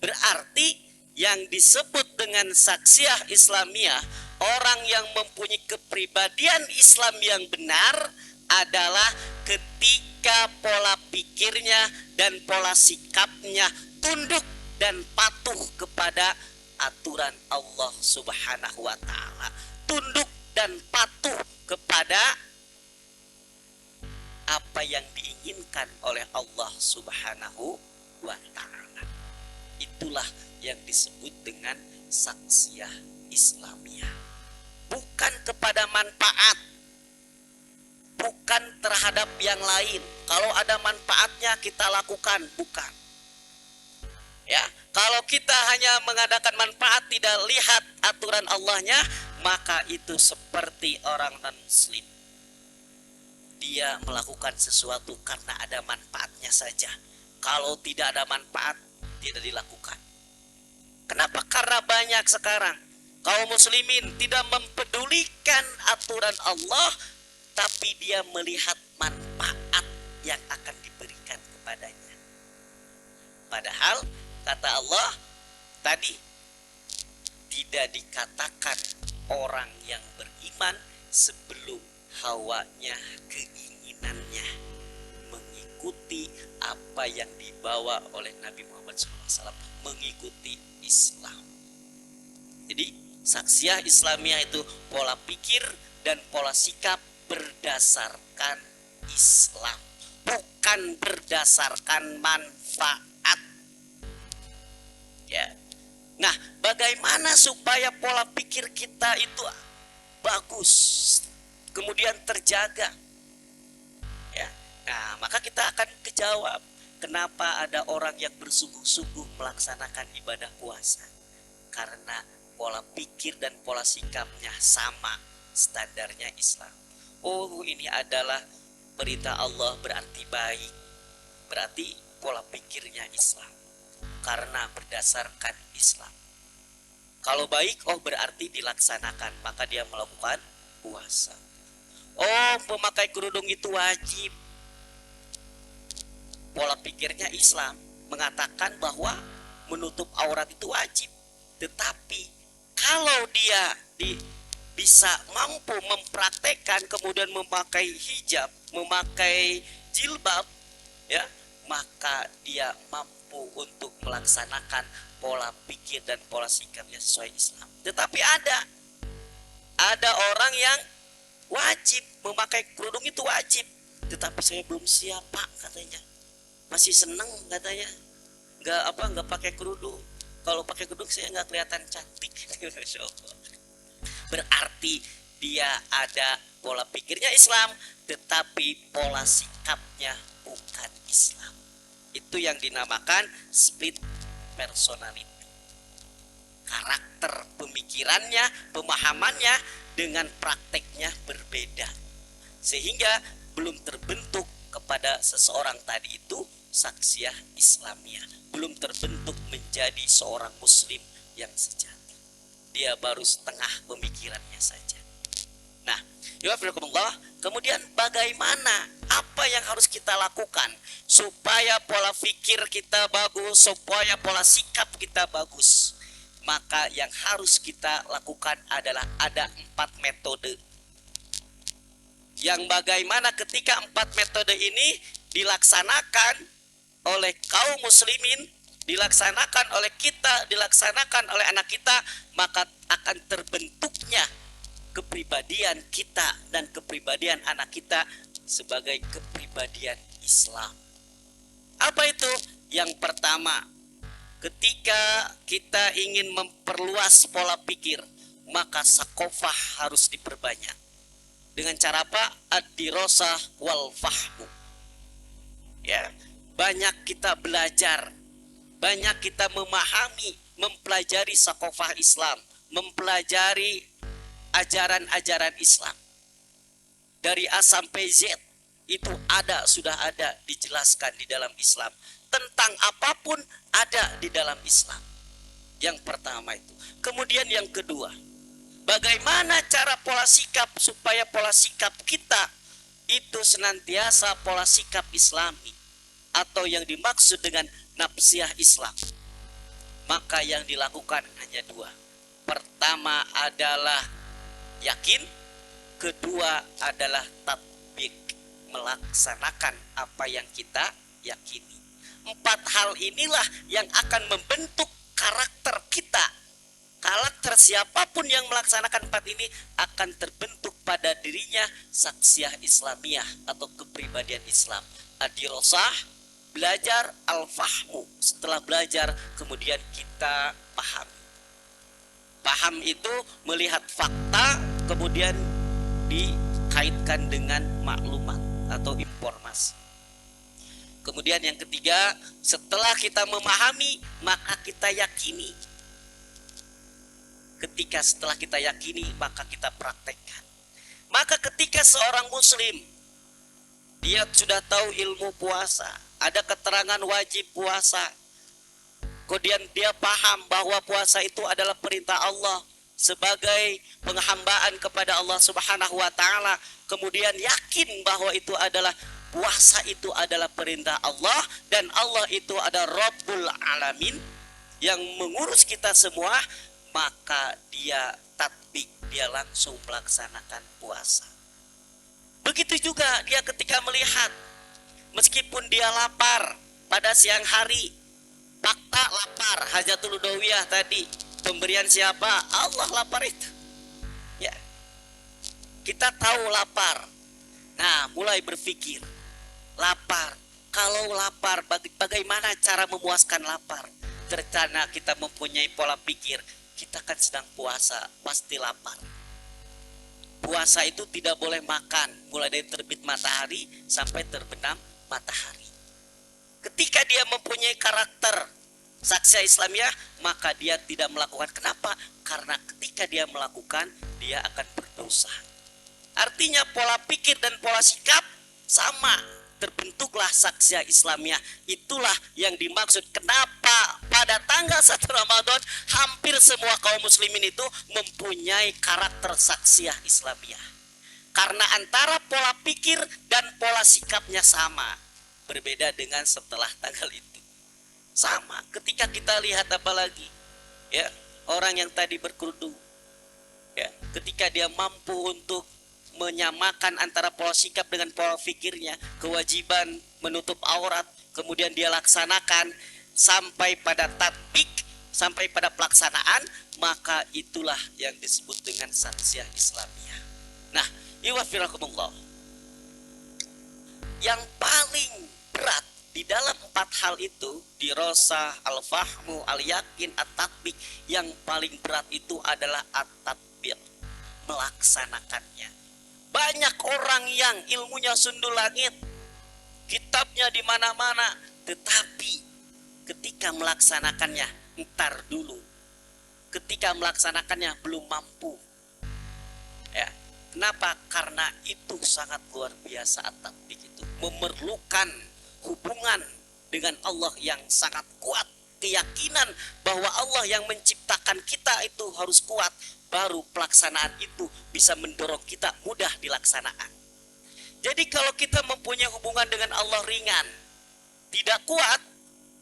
Berarti yang disebut dengan saksiyah Islamiyah, orang yang mempunyai kepribadian Islam yang benar adalah ketika pola pikirnya dan pola sikapnya tunduk dan patuh kepada aturan Allah Subhanahu wa taala, tunduk dan patuh kepada apa yang diinginkan oleh Allah Subhanahu wa taala. Itulah yang disebut dengan saksiyah Islamiyah. Bukan kepada manfaat, bukan terhadap yang lain. Kalau ada manfaatnya kita lakukan, bukan. Ya, kalau kita hanya mengadakan manfaat tidak lihat aturan Allahnya, maka itu seperti orang non-muslim. Dia melakukan sesuatu karena ada manfaatnya saja. Kalau tidak ada manfaat, tidak dilakukan. Kenapa? Karena banyak sekarang kaum muslimin tidak mempedulikan aturan Allah, tapi dia melihat manfaat yang akan diberikan kepadanya. Padahal kata Allah tadi, tidak dikatakan orang yang beriman sebelum hawanya, keinginannya mengikuti apa yang dibawa oleh Nabi Muhammad SAW, mengikuti Islam. Jadi saksiyah Islamiyah itu pola pikir dan pola sikap berdasarkan Islam, bukan berdasarkan manfaat. Ya. Nah, bagaimana supaya pola pikir kita itu bagus, kemudian terjaga? Ya. Nah, maka kita akan kejawab kenapa ada orang yang bersungguh-sungguh melaksanakan ibadah puasa. Karena pola pikir dan pola sikapnya sama, standarnya Islam. Oh, ini adalah perintah Allah, berarti baik. Berarti pola pikirnya Islam, karena berdasarkan Islam. Kalau baik, oh berarti dilaksanakan, maka dia melakukan puasa. Oh, memakai kerudung itu wajib. pola pikirnya Islam, mengatakan bahwa menutup aurat itu wajib. Tetapi kalau dia bisa mampu mempraktekkan, kemudian memakai hijab, memakai jilbab, ya, maka dia mampu untuk melaksanakan pola pikir dan pola sikapnya sesuai Islam. Tetapi ada orang yang wajib memakai kerudung, itu wajib, tetapi saya belum siap Pak, katanya. Masih seneng katanya, nggak pakai kerudung. Kalau pakai kerudung saya nggak kelihatan cantik. Berarti dia ada pola pikirnya Islam, tetapi pola sikapnya bukan Islam. Itu yang dinamakan split personality. Karakter pemikirannya, pemahamannya dengan prakteknya berbeda, sehingga belum terbentuk kepada seseorang tadi itu saksiyah Islamiyah, belum terbentuk menjadi seorang muslim yang sejati. Dia baru setengah pemikirannya saja. Nah, kemudian bagaimana, apa yang harus kita lakukan supaya pola pikir kita bagus, supaya pola sikap kita bagus? Maka yang harus kita lakukan adalah ada 4 metode. Yang bagaimana ketika 4 metode ini dilaksanakan oleh kaum muslimin, dilaksanakan oleh kita, dilaksanakan oleh anak kita, maka akan terbentuknya kepribadian kita dan kepribadian anak kita sebagai kepribadian Islam. Apa itu? Yang pertama, ketika kita ingin memperluas pola pikir, maka sakofah harus diperbanyak. Dengan cara apa? Ad-dirasah wal fahmu. Ya, banyak kita belajar, banyak kita memahami, mempelajari sakofah Islam, mempelajari ajaran-ajaran Islam. Dari A sampai Z itu sudah ada dijelaskan di dalam Islam. Tentang apapun ada di dalam Islam. Yang pertama itu. Kemudian yang kedua, bagaimana cara pola sikap supaya pola sikap kita itu senantiasa pola sikap Islami, atau yang dimaksud dengan nafsiyah Islam. Maka yang dilakukan hanya 2. Pertama adalah yakin, kedua adalah tatbik, melaksanakan apa yang kita yakini. 4 hal inilah yang akan membentuk karakter kita. Karakter siapapun yang melaksanakan 4 ini akan terbentuk pada dirinya saksiyah Islamiyah atau kepribadian Islam. Ad-dirasah, belajar, al-fahmu, setelah belajar kemudian kita paham. Paham itu melihat fakta kemudian dikaitkan dengan maklumat atau informasi. Kemudian yang ketiga, setelah kita memahami maka kita yakini. Ketika setelah kita yakini maka kita praktekkan. Maka ketika seorang muslim dia sudah tahu ilmu puasa, ada keterangan wajib puasa, kemudian dia paham bahwa puasa itu adalah perintah Allah sebagai penghambaan kepada Allah Subhanahu wa taala, kemudian yakin bahwa itu adalah puasa itu adalah perintah Allah dan Allah itu ada Rabbul Alamin yang mengurus kita semua, maka dia tatbik, dia langsung melaksanakan puasa. Begitu juga dia ketika melihat, meskipun dia lapar pada siang hari, fakta lapar, hajatul udawiyah tadi, pemberian siapa? Allah lapar itu. Ya. Kita tahu lapar. Nah, mulai berpikir, lapar. Kalau lapar, bagaimana cara memuaskan lapar? Ternyata kita mempunyai pola pikir, kita kan sedang puasa, pasti lapar. Puasa itu tidak boleh makan, mulai dari terbit matahari sampai terbenam matahari. Ketika dia mempunyai karakter saksiyah Islamiyah, maka dia tidak melakukan. Kenapa? Karena ketika dia melakukan, dia akan berdosa. Artinya pola pikir dan pola sikap sama, terbentuklah saksiyah Islamiyah. Itulah yang dimaksud kenapa pada tanggal 1 Ramadan hampir semua kaum muslimin itu mempunyai karakter saksiyah Islamiyah. Karena antara pola pikir dan pola sikapnya sama. berbeda dengan setelah tanggal itu. Sama ketika kita lihat apalagi ya orang yang tadi berkerudung ya, ketika dia mampu untuk menyamakan antara pola sikap dengan pola pikirnya, kewajiban menutup aurat, kemudian dia laksanakan sampai pada tatbik, sampai pada pelaksanaan, maka itulah yang disebut dengan saksiyah Islamiyah. Nah, iwafirakumullah, yang paling berat di dalam 4 hal itu, dirosah, al-fahmu, al-yakin, at-tatbik, yang paling berat itu adalah at-tatbik, melaksanakannya. Banyak orang yang ilmunya sundul langit, kitabnya di mana-mana, tetapi ketika melaksanakannya entar dulu. Ketika melaksanakannya belum mampu. Ya, kenapa? Karena itu sangat luar biasa at-tatbik itu. Memerlukan hubungan dengan Allah yang sangat kuat, keyakinan bahwa Allah yang menciptakan kita itu harus kuat, baru pelaksanaan itu bisa mendorong kita mudah dilaksanaan. Jadi kalau kita mempunyai hubungan dengan Allah ringan, tidak kuat,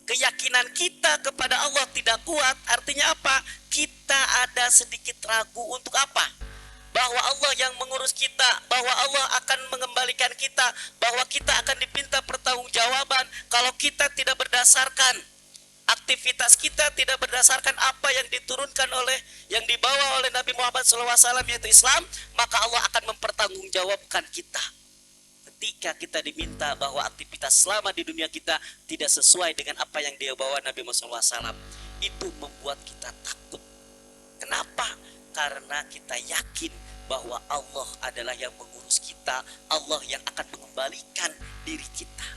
keyakinan kita kepada Allah tidak kuat, artinya apa? Kita ada sedikit ragu untuk apa? Bahwa Allah yang mengurus kita, bahwa Allah akan mengembalikan kita, bahwa kita akan dipinta pertanggungjawaban kalau kita tidak berdasarkan aktivitas kita, tidak berdasarkan apa yang diturunkan oleh, yang dibawa oleh Nabi Muhammad SAW, yaitu Islam, maka Allah akan mempertanggungjawabkan kita. Ketika kita diminta bahwa aktivitas selama di dunia kita tidak sesuai dengan apa yang dia bawa Nabi Muhammad SAW, itu membuat kita takut. Kenapa? Karena kita yakin bahwa Allah adalah yang mengurus kita, Allah yang akan mengembalikan diri kita.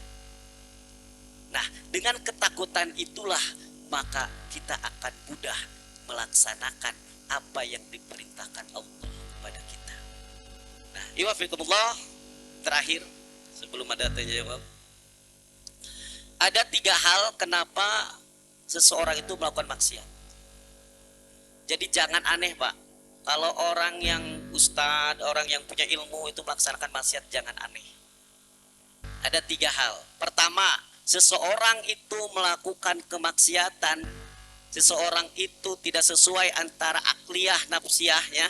Nah, dengan ketakutan itulah maka kita akan mudah melaksanakan apa yang diperintahkan Allah kepada kita. Nah, iwafikumullah, terakhir sebelum ada tanya jawab, ada 3 hal kenapa seseorang itu melakukan maksiat. Jadi jangan aneh, Pak. Kalau orang yang ustadz, orang yang punya ilmu itu melaksanakan maksiat, jangan aneh. Ada 3 hal. Pertama, seseorang itu melakukan kemaksiatan, seseorang itu tidak sesuai antara akliyah nafsiyahnya,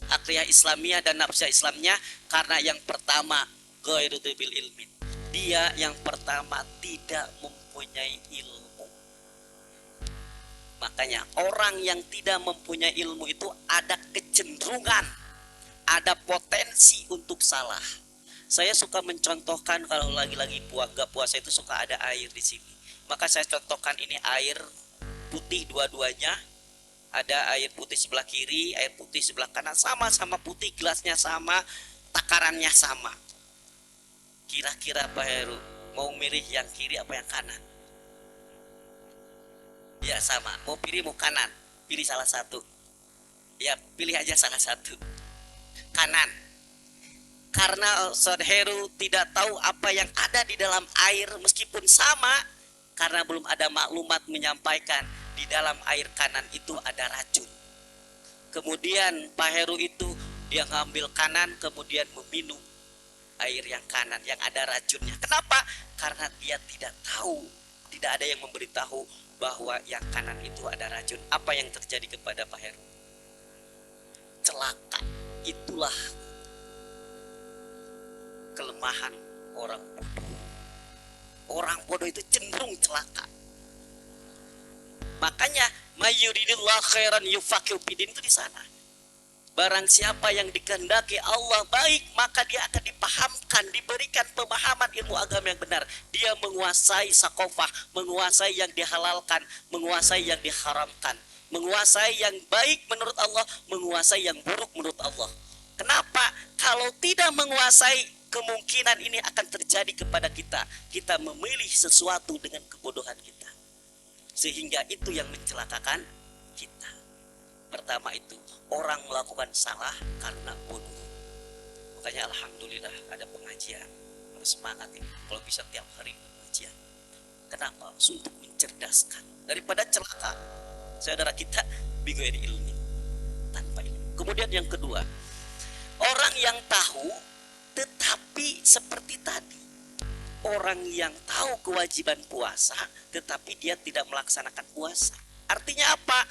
akliyah Islamiyah dan nafsiyah Islamnya, karena yang pertama ghairu bil ilmin. Dia yang pertama tidak mempunyai ilmu. Makanya orang yang tidak mempunyai ilmu itu ada kecenderungan, ada potensi untuk salah. Saya suka mencontohkan kalau lagi-lagi gak puasa itu suka ada air di sini. Maka saya contohkan ini air putih dua-duanya. Ada air putih sebelah kiri, air putih sebelah kanan, sama-sama putih, gelasnya sama, takarannya sama. Kira-kira Pak Heru mau milih yang kiri apa yang kanan? Ya sama, mau pilih mau kanan, pilih salah satu. Ya pilih aja salah satu, kanan. Karena Ustaz Heru tidak tahu apa yang ada di dalam air meskipun sama, karena belum ada maklumat menyampaikan di dalam air kanan itu ada racun. Kemudian Pak Heru itu dia ngambil kanan, kemudian meminum air yang kanan yang ada racunnya. Kenapa? Karena dia tidak tahu, tidak ada yang memberitahu bahwa yang kanan itu ada racun. Apa yang terjadi kepada Pak Heru? Celaka. Itulah kelemahan orang bodoh. Orang bodoh itu cenderung celaka. Makanya mayuridillah khairan yufaqihu fiddin itu di sana. Barang siapa yang dikehendaki Allah baik, maka dia akan dipahamkan, diberikan pemahaman ilmu agama yang benar. Dia menguasai sakofah, menguasai yang dihalalkan, menguasai yang diharamkan, menguasai yang baik menurut Allah, menguasai yang buruk menurut Allah. Kenapa? Kalau tidak menguasai, kemungkinan ini akan terjadi kepada kita. Kita memilih sesuatu dengan kebodohan kita, sehingga itu yang mencelakakan kita. Pertama itu, orang melakukan salah karena bodoh. Makanya alhamdulillah ada pengajian. Harus semangat ini. Kalau bisa tiap hari pengajian. Kenapa? Untuk mencerdaskan. Daripada celaka saudara kita bighairi ilmi, tanpa ilmu. Kemudian yang kedua, orang yang tahu tetapi seperti tadi, orang yang tahu kewajiban puasa tetapi dia tidak melaksanakan puasa. Artinya apa?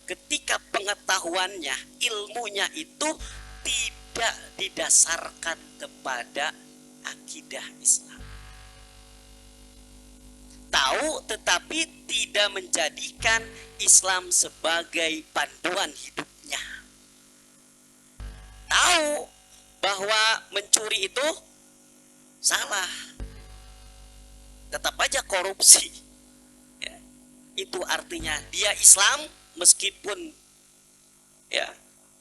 Ketika pengetahuannya, ilmunya itu tidak didasarkan kepada akidah Islam. Tahu tetapi tidak menjadikan Islam sebagai panduan hidupnya. Tahu bahwa mencuri itu salah, tetap aja korupsi. Ya, itu artinya dia Islam meskipun ya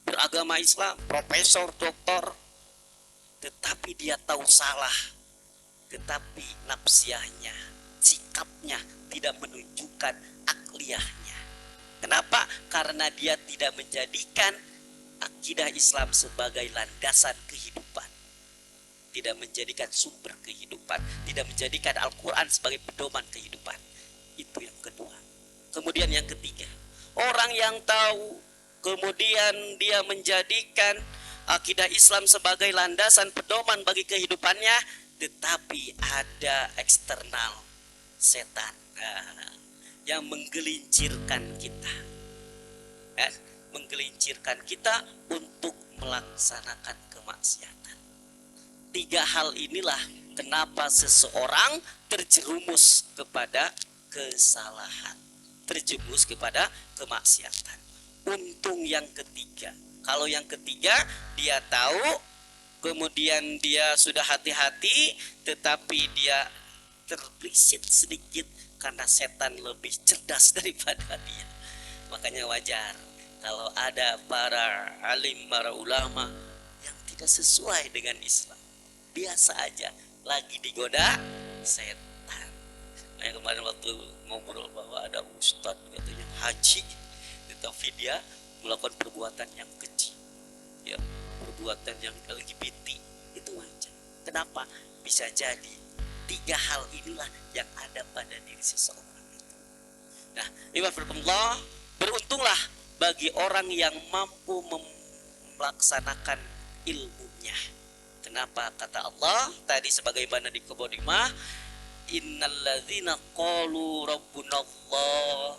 beragama Islam, profesor, doktor, tetapi dia tahu salah, tetapi nafsiahnya, sikapnya tidak menunjukkan akliyahnya. Kenapa? Karena dia tidak menjadikan akidah Islam sebagai landasan kehidupan, tidak menjadikan sumber kehidupan, tidak menjadikan Al-Quran sebagai pedoman kehidupan. Itu yang kedua. Kemudian yang ketiga, orang yang tahu kemudian dia menjadikan akidah Islam sebagai landasan pedoman bagi kehidupannya, tetapi ada eksternal setan yang menggelincirkan kita, menggelincirkan kita untuk melaksanakan kemaksiatan. Tiga hal inilah kenapa seseorang terjerumus kepada kesalahan, terjerumus kepada kemaksiatan. Untung yang ketiga. Kalau yang ketiga dia tahu, kemudian dia sudah hati-hati, tetapi dia terbesit sedikit karena setan lebih cerdas daripada dia. Makanya wajar kalau ada para alim, para ulama yang tidak sesuai dengan Islam. Biasa aja, lagi digoda setan. Nah, kemarin waktu ngobrol bahwa ada ustadz katanya haji, tetapi dia melakukan perbuatan yang kecil, ya, perbuatan yang LGBT, itu wajar. Kenapa? Bisa jadi tiga hal inilah yang ada pada diri seseorang itu. Nah, ibadallah, beruntunglah bagi orang yang mampu melaksanakan ilmunya. Kenapa? Kata Allah tadi sebagaimana di Qadimah, innalladzina qalu rabbunallah,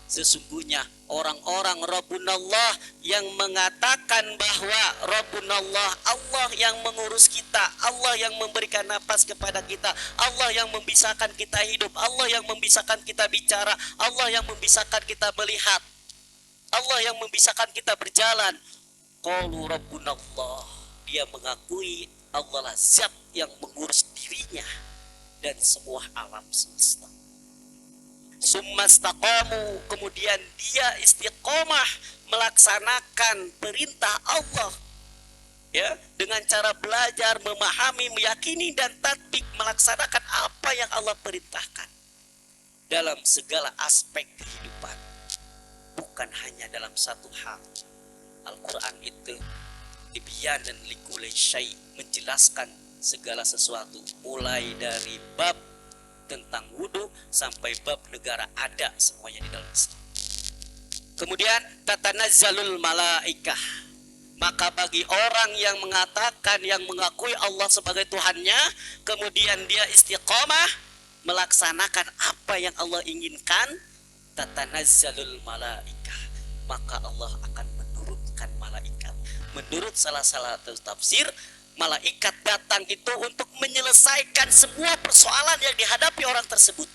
sesungguhnya orang-orang Rabbunallah yang mengatakan bahwa Rabbunallah, Allah yang mengurus kita, Allah yang memberikan nafas kepada kita, Allah yang membisahkan kita hidup, Allah yang membisahkan kita bicara, Allah yang membisahkan kita melihat, Allah yang membisahkan kita berjalan. Qalu Rabbunallah, dia mengakui Allah lah zat yang mengurus dirinya dan semua alam semesta. Summastaqamu, kemudian dia istiqomah melaksanakan perintah Allah, ya, dengan cara belajar, memahami, meyakini dan tatbik, melaksanakan apa yang Allah perintahkan dalam segala aspek kehidupan, bukan hanya dalam satu hal. Al-Quran itu tibyanan likulli syai', menjelaskan segala sesuatu, mulai dari bab tentang wudhu sampai bab negara, ada semuanya di dalam Islam. Kemudian tatanazzalul malaikah, maka bagi orang yang mengatakan, yang mengakui Allah sebagai Tuhannya, kemudian dia istiqomah melaksanakan apa yang Allah inginkan, tatanazzalul malaikah, maka Allah akan menurunkan malaikat. Menurut salah satu tafsir, malaikat datang itu untuk menyelesaikan semua persoalan yang dihadapi orang tersebut.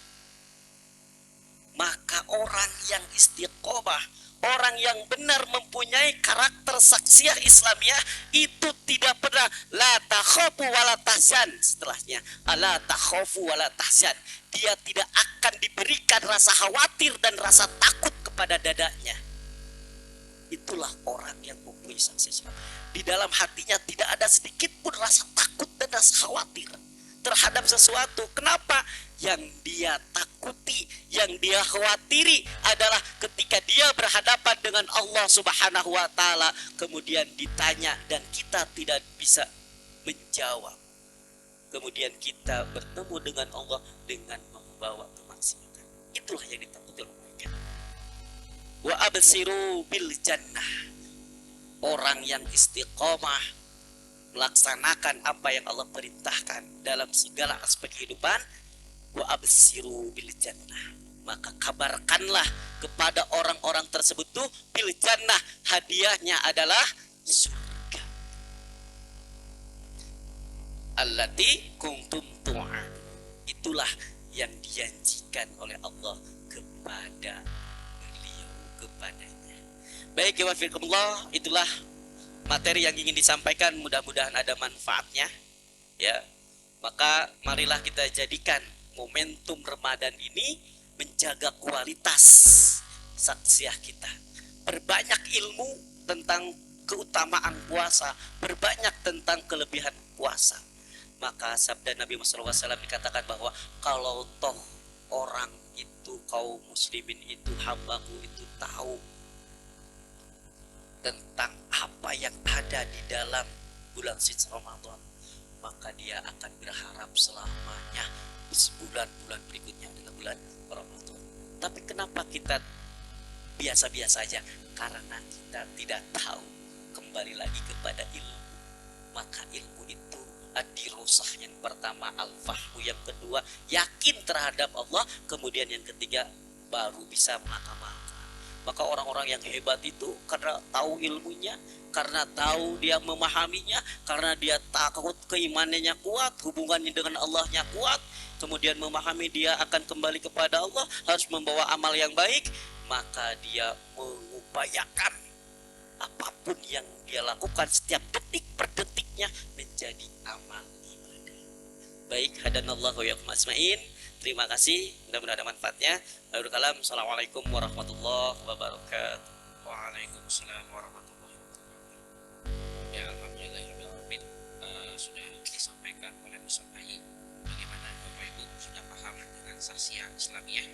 Maka orang yang istiqomah, orang yang benar mempunyai karakter saksiyah Islamiyah, itu tidak pernah la takhafu wala tahzan. Setelahnya ala takhafu wala tahzan, dia tidak akan diberikan rasa khawatir dan rasa takut kepada dadanya. Itulah orang yang mempunyai saksiyah Islam. Di dalam hatinya tidak ada sedikit pun rasa takut dan rasa khawatir terhadap sesuatu. Kenapa? Yang dia takuti, yang dia khawatiri adalah ketika dia berhadapan dengan Allah Subhanahu wa Ta'ala, kemudian ditanya dan kita tidak bisa menjawab, kemudian kita bertemu dengan Allah dengan membawa kemaksiatan. Itulah yang ditakuti oleh mereka. Wa absiru bil jannah, orang yang istiqomah melaksanakan apa yang Allah perintahkan dalam segala aspek kehidupan, wa absiru bil jannah, maka kabarkanlah kepada orang-orang tersebut tuh bil jannah, hadiahnya adalah surga. Allati kuntum tu'ad, itulah yang dijanjikan oleh Allah kepada beliau, kepadanya. Baik, ya wafiqullah, itulah materi yang ingin disampaikan, mudah-mudahan ada manfaatnya ya. Maka marilah kita jadikan momentum Ramadan ini menjaga kualitas saksiyah kita, berbanyak ilmu tentang keutamaan puasa, berbanyak tentang kelebihan puasa. Maka sabda Nabi Muhammad SAW dikatakan bahwa kalau toh orang itu, kaum muslimin itu, hambaku itu tahu tentang apa yang ada di dalam bulan suci Ramadan, maka dia akan berharap selamanya bulan-bulan berikutnya adalah bulan Ramadan. Tapi kenapa kita biasa-biasa saja? Karena kita tidak tahu. Kembali lagi kepada ilmu. Maka ilmu itu ad-dirosah yang pertama, al-fahmu yang kedua, yakin terhadap Allah, kemudian yang ketiga baru bisa mengamalkan. Maka orang-orang yang hebat itu karena tahu ilmunya, karena tahu dia memahaminya, karena dia takut keimanannya kuat, hubungannya dengan Allahnya kuat, kemudian memahami dia akan kembali kepada Allah, harus membawa amal yang baik, maka dia mengupayakan apapun yang dia lakukan setiap detik per detiknya menjadi amal ibadah. Baik, hadanallahu wa iyyakum ajmain. Terima kasih, mudah-mudahan ada manfaatnya. Assalamualaikum warahmatullahi wabarakatuh. Waalaikumsalam warahmatullahi wabarakatuh. Ya, alhamdulillah, sudah disampaikan oleh Ustaz Ayi bagaimana Bapak Ibu sudah paham dengan saksiyah Islamiyah.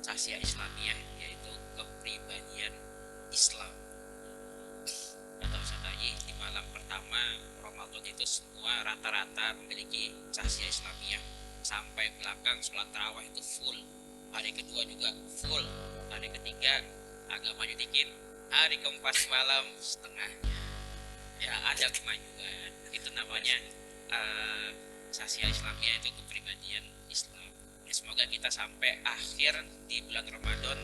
Saksiyah Islamiyah yaitu kepribadian Islam. Kata Ustaz Ayi, di malam pertama Ramadan itu semua rata-rata memiliki saksiyah Islamiyah. Sampai belakang sholat tarawih itu full, hari kedua juga full, hari ketiga agak maju dikit, hari keempat malam setengah, ya ada kemajuan. Itu namanya saksiyah Islamiyah, itu kepribadian Islam. Ya, semoga kita sampai akhir di bulan Ramadan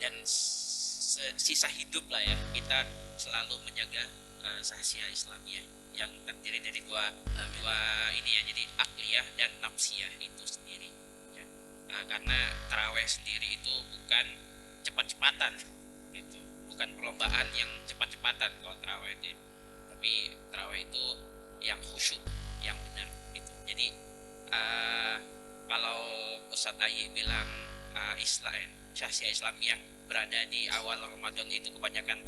dan sisa hidup lah ya, kita selalu menjaga saksiyah Islamiyah yang terdiri dari dua ini ya, jadi akliyah dan nafsiyah itu sendiri ya. Karena taraweh sendiri itu bukan cepat-cepatan gitu, bukan perlombaan yang cepat-cepatan kalau taraweh itu, tapi taraweh itu yang khusyuk, yang benar gitu. Jadi kalau Ustadz Ayi bilang Islam, saksiyah Islamiyah berada di awal Ramadan, itu kebanyakan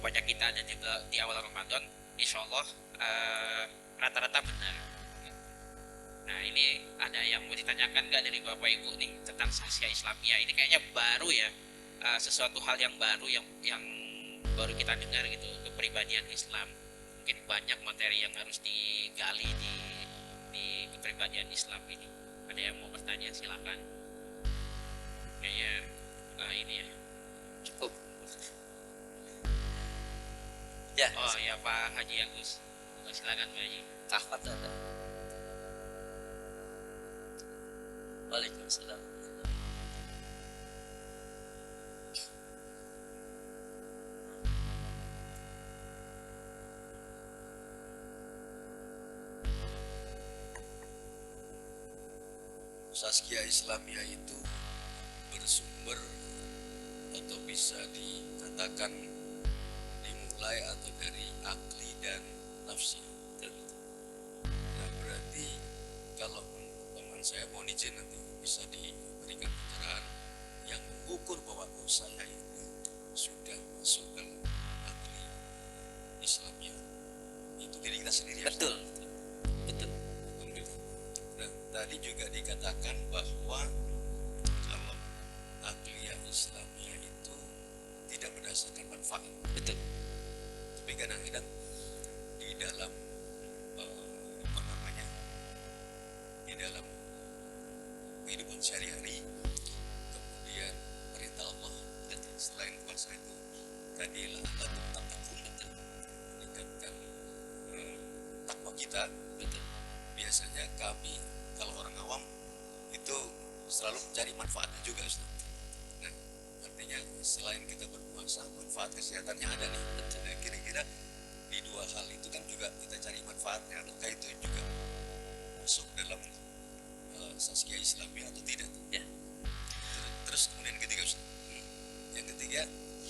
kita ada di awal Ramadan, insya Allah rata-rata benar. Nah, ini ada yang mau ditanyakan nggak dari Bapak Ibu nih tentang saksiyah Islamiyah? Ini kayaknya baru ya, sesuatu hal yang baru yang baru kita dengar gitu, kepribadian Islam. Mungkin banyak materi yang harus digali di kepribadian Islam ini. Ada yang mau bertanya, silakan. Kayaknya ini ya cukup. Ya. Oh ya, Pak Haji Agus, silakan Pak Haji. Tafadhal. Waalaikumsalam. Saskiyah Islamiyah itu bersumber atau bisa dikatakan dimulai atau dari akli dan nafsi. Nah, berarti kalau teman saya mau izin nanti bisa diberikan pencerahan yang mengukur bahwa saya itu sudah masuk dalam akli Islamiyah. Itu diri kita sendiri. Betul. Betul. Dan tadi juga dikatakan bahwa kalau akliyah Islamiyah itu tidak berdasarkan manfaat. Betul. Tapi kadang-kadang di dalam di dalam kehidupan sehari-hari, kemudian perintah Allah selain kuasa itu tadilah lakum tatakun, kita betul. biasanya kami kalau orang awam itu selalu mencari manfaatnya juga Ustaz. Nah, artinya selain kita berpuasa, manfaat kesehatannya ada nih. Nah, kira-kira di dua hal itu kan juga kita cari manfaatnya. Apakah itu juga masuk dalam saskia Islami atau tidak? Ya. Terus kemudian ketiga Ustaz. Yang ketiga,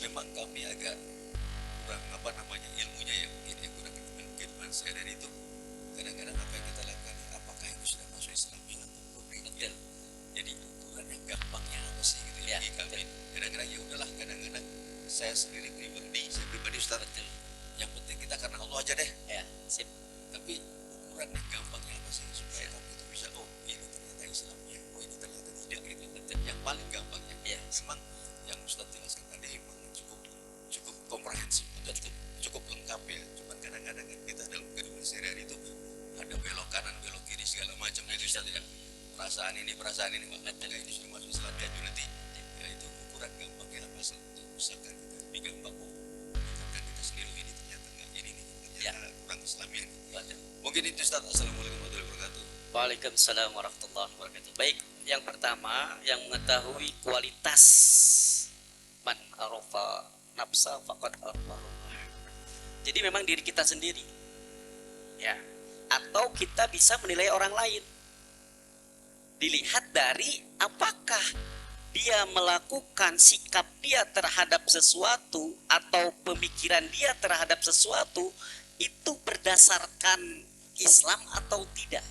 memang kami agak kurang ilmunya ya, mungkin yang kurang kehidupan sehari-hari itu. Kadang-kadang apa yang kita lakukan, apakah itu sudah masuk Islami atau belum? Betul. Jadi ukurannya gampangnya apa sih gitu ya, Ya, bagi kami. Kadang-kadang ya udahlah, kadang-kadang saya sendiri pribadi Ustaz, Betul. yang penting kita karena Allah aja deh. Ya, sip. Tapi ukurannya gampangnya apa sih supaya kami itu bisa, oh ini ternyata Islamnya, oh ini ternyata tidak gitu. Betul. Yang paling gampangnya, Ya, memang yang Ustaz jelaskan tadi memang cukup komprehensif, betul, cukup lengkap ya. Cuman kadang-kadang kan kita dalam kehidupan sehari-hari itu ada belok kanan, belok kiri segala macam gitu Ustaz ya. Perasaan ini, apakah ini sudah masuk Islam ya nanti. Ya itu ukuran gampangnya apa sih untuk misalkan kita lebih gampang, oh kan kita sendiri ini ternyata nggak ini nih, ternyata kurang Islami ini. Betul. Mungkin itu Ustaz. Assalamualaikum warahmatullahi wabarakatuh. Waalaikumsalam warahmatullahi wabarakatuh. Baik, yang pertama yang mengetahui kualitas man arafa nafsa faqad arafa. Jadi memang diri kita sendiri. Ya. Atau kita bisa menilai orang lain. Dilihat dari apakah dia melakukan sikap dia terhadap sesuatu atau pemikiran dia terhadap sesuatu itu berdasarkan Islam atau tidak.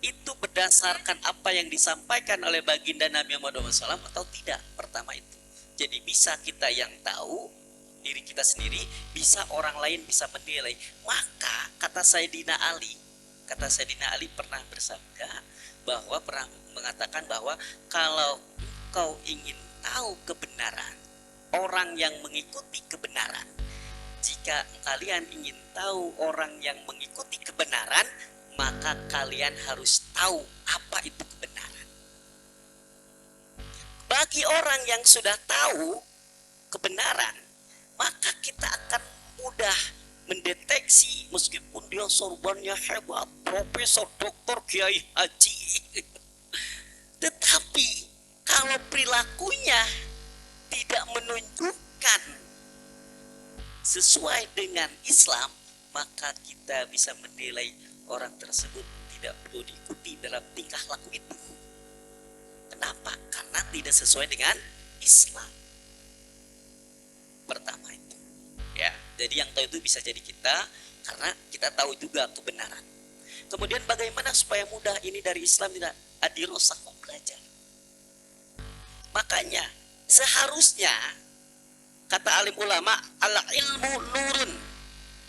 Itu berdasarkan apa yang disampaikan oleh baginda Nabi Muhammad SAW atau tidak. Pertama itu. Jadi bisa kita yang tahu diri kita sendiri, bisa orang lain bisa menilai. Maka kata Sayyidina Ali pernah bersabda bahwa pernah mengatakan bahwa kalau engkau ingin tahu kebenaran, orang yang mengikuti kebenaran, jika kalian ingin tahu orang yang mengikuti kebenaran, maka kalian harus tahu apa itu kebenaran. Bagi orang yang sudah tahu kebenaran, maka kita akan mudah mendeteksi meskipun dia sorbannya hebat, profesor, doktor, kiai, haji. Tetapi kalau perilakunya tidak menunjukkan sesuai dengan Islam, maka kita bisa menilai orang tersebut tidak perlu diikuti dalam tingkah laku itu. Kenapa? Karena tidak sesuai dengan Islam. Pertama itu. Ya, jadi yang tahu itu bisa jadi kita karena kita tahu juga kebenaran. Kemudian bagaimana supaya mudah ini dari Islam tidak adirosak belajar. Makanya seharusnya kata alim ulama, al ilmu nurun.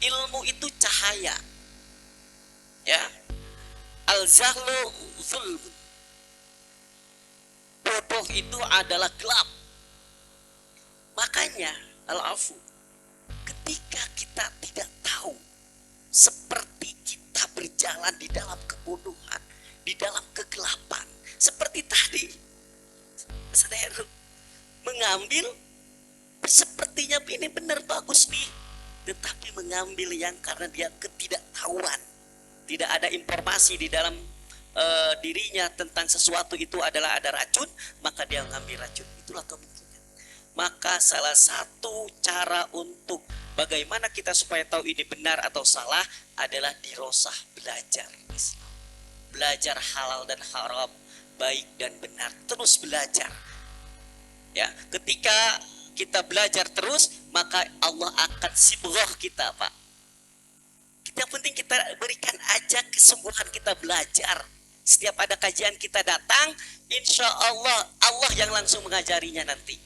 Ilmu itu cahaya. Ya. Al zahlu zulm. Bodoh itu adalah gelap. Makanya al-afu, ketika kita tidak tahu, seperti kita berjalan di dalam kebodohan, di dalam kegelapan, seperti tadi saya mengambil sepertinya ini benar bagus nih, tetapi mengambil yang karena dia ketidaktahuan, tidak ada informasi di dalam dirinya tentang sesuatu itu adalah ada racun, maka dia mengambil racun. Itulah kemungkinan. Maka salah satu cara untuk bagaimana kita supaya tahu ini benar atau salah adalah dirosah belajar Islam. Belajar halal dan haram, baik dan benar, terus belajar. Ya, ketika kita belajar terus, maka Allah akan sibghah kita, Pak. Yang penting kita berikan aja kesungguhan kita belajar. Setiap ada kajian kita datang, insya Allah Allah yang langsung mengajarinya nanti.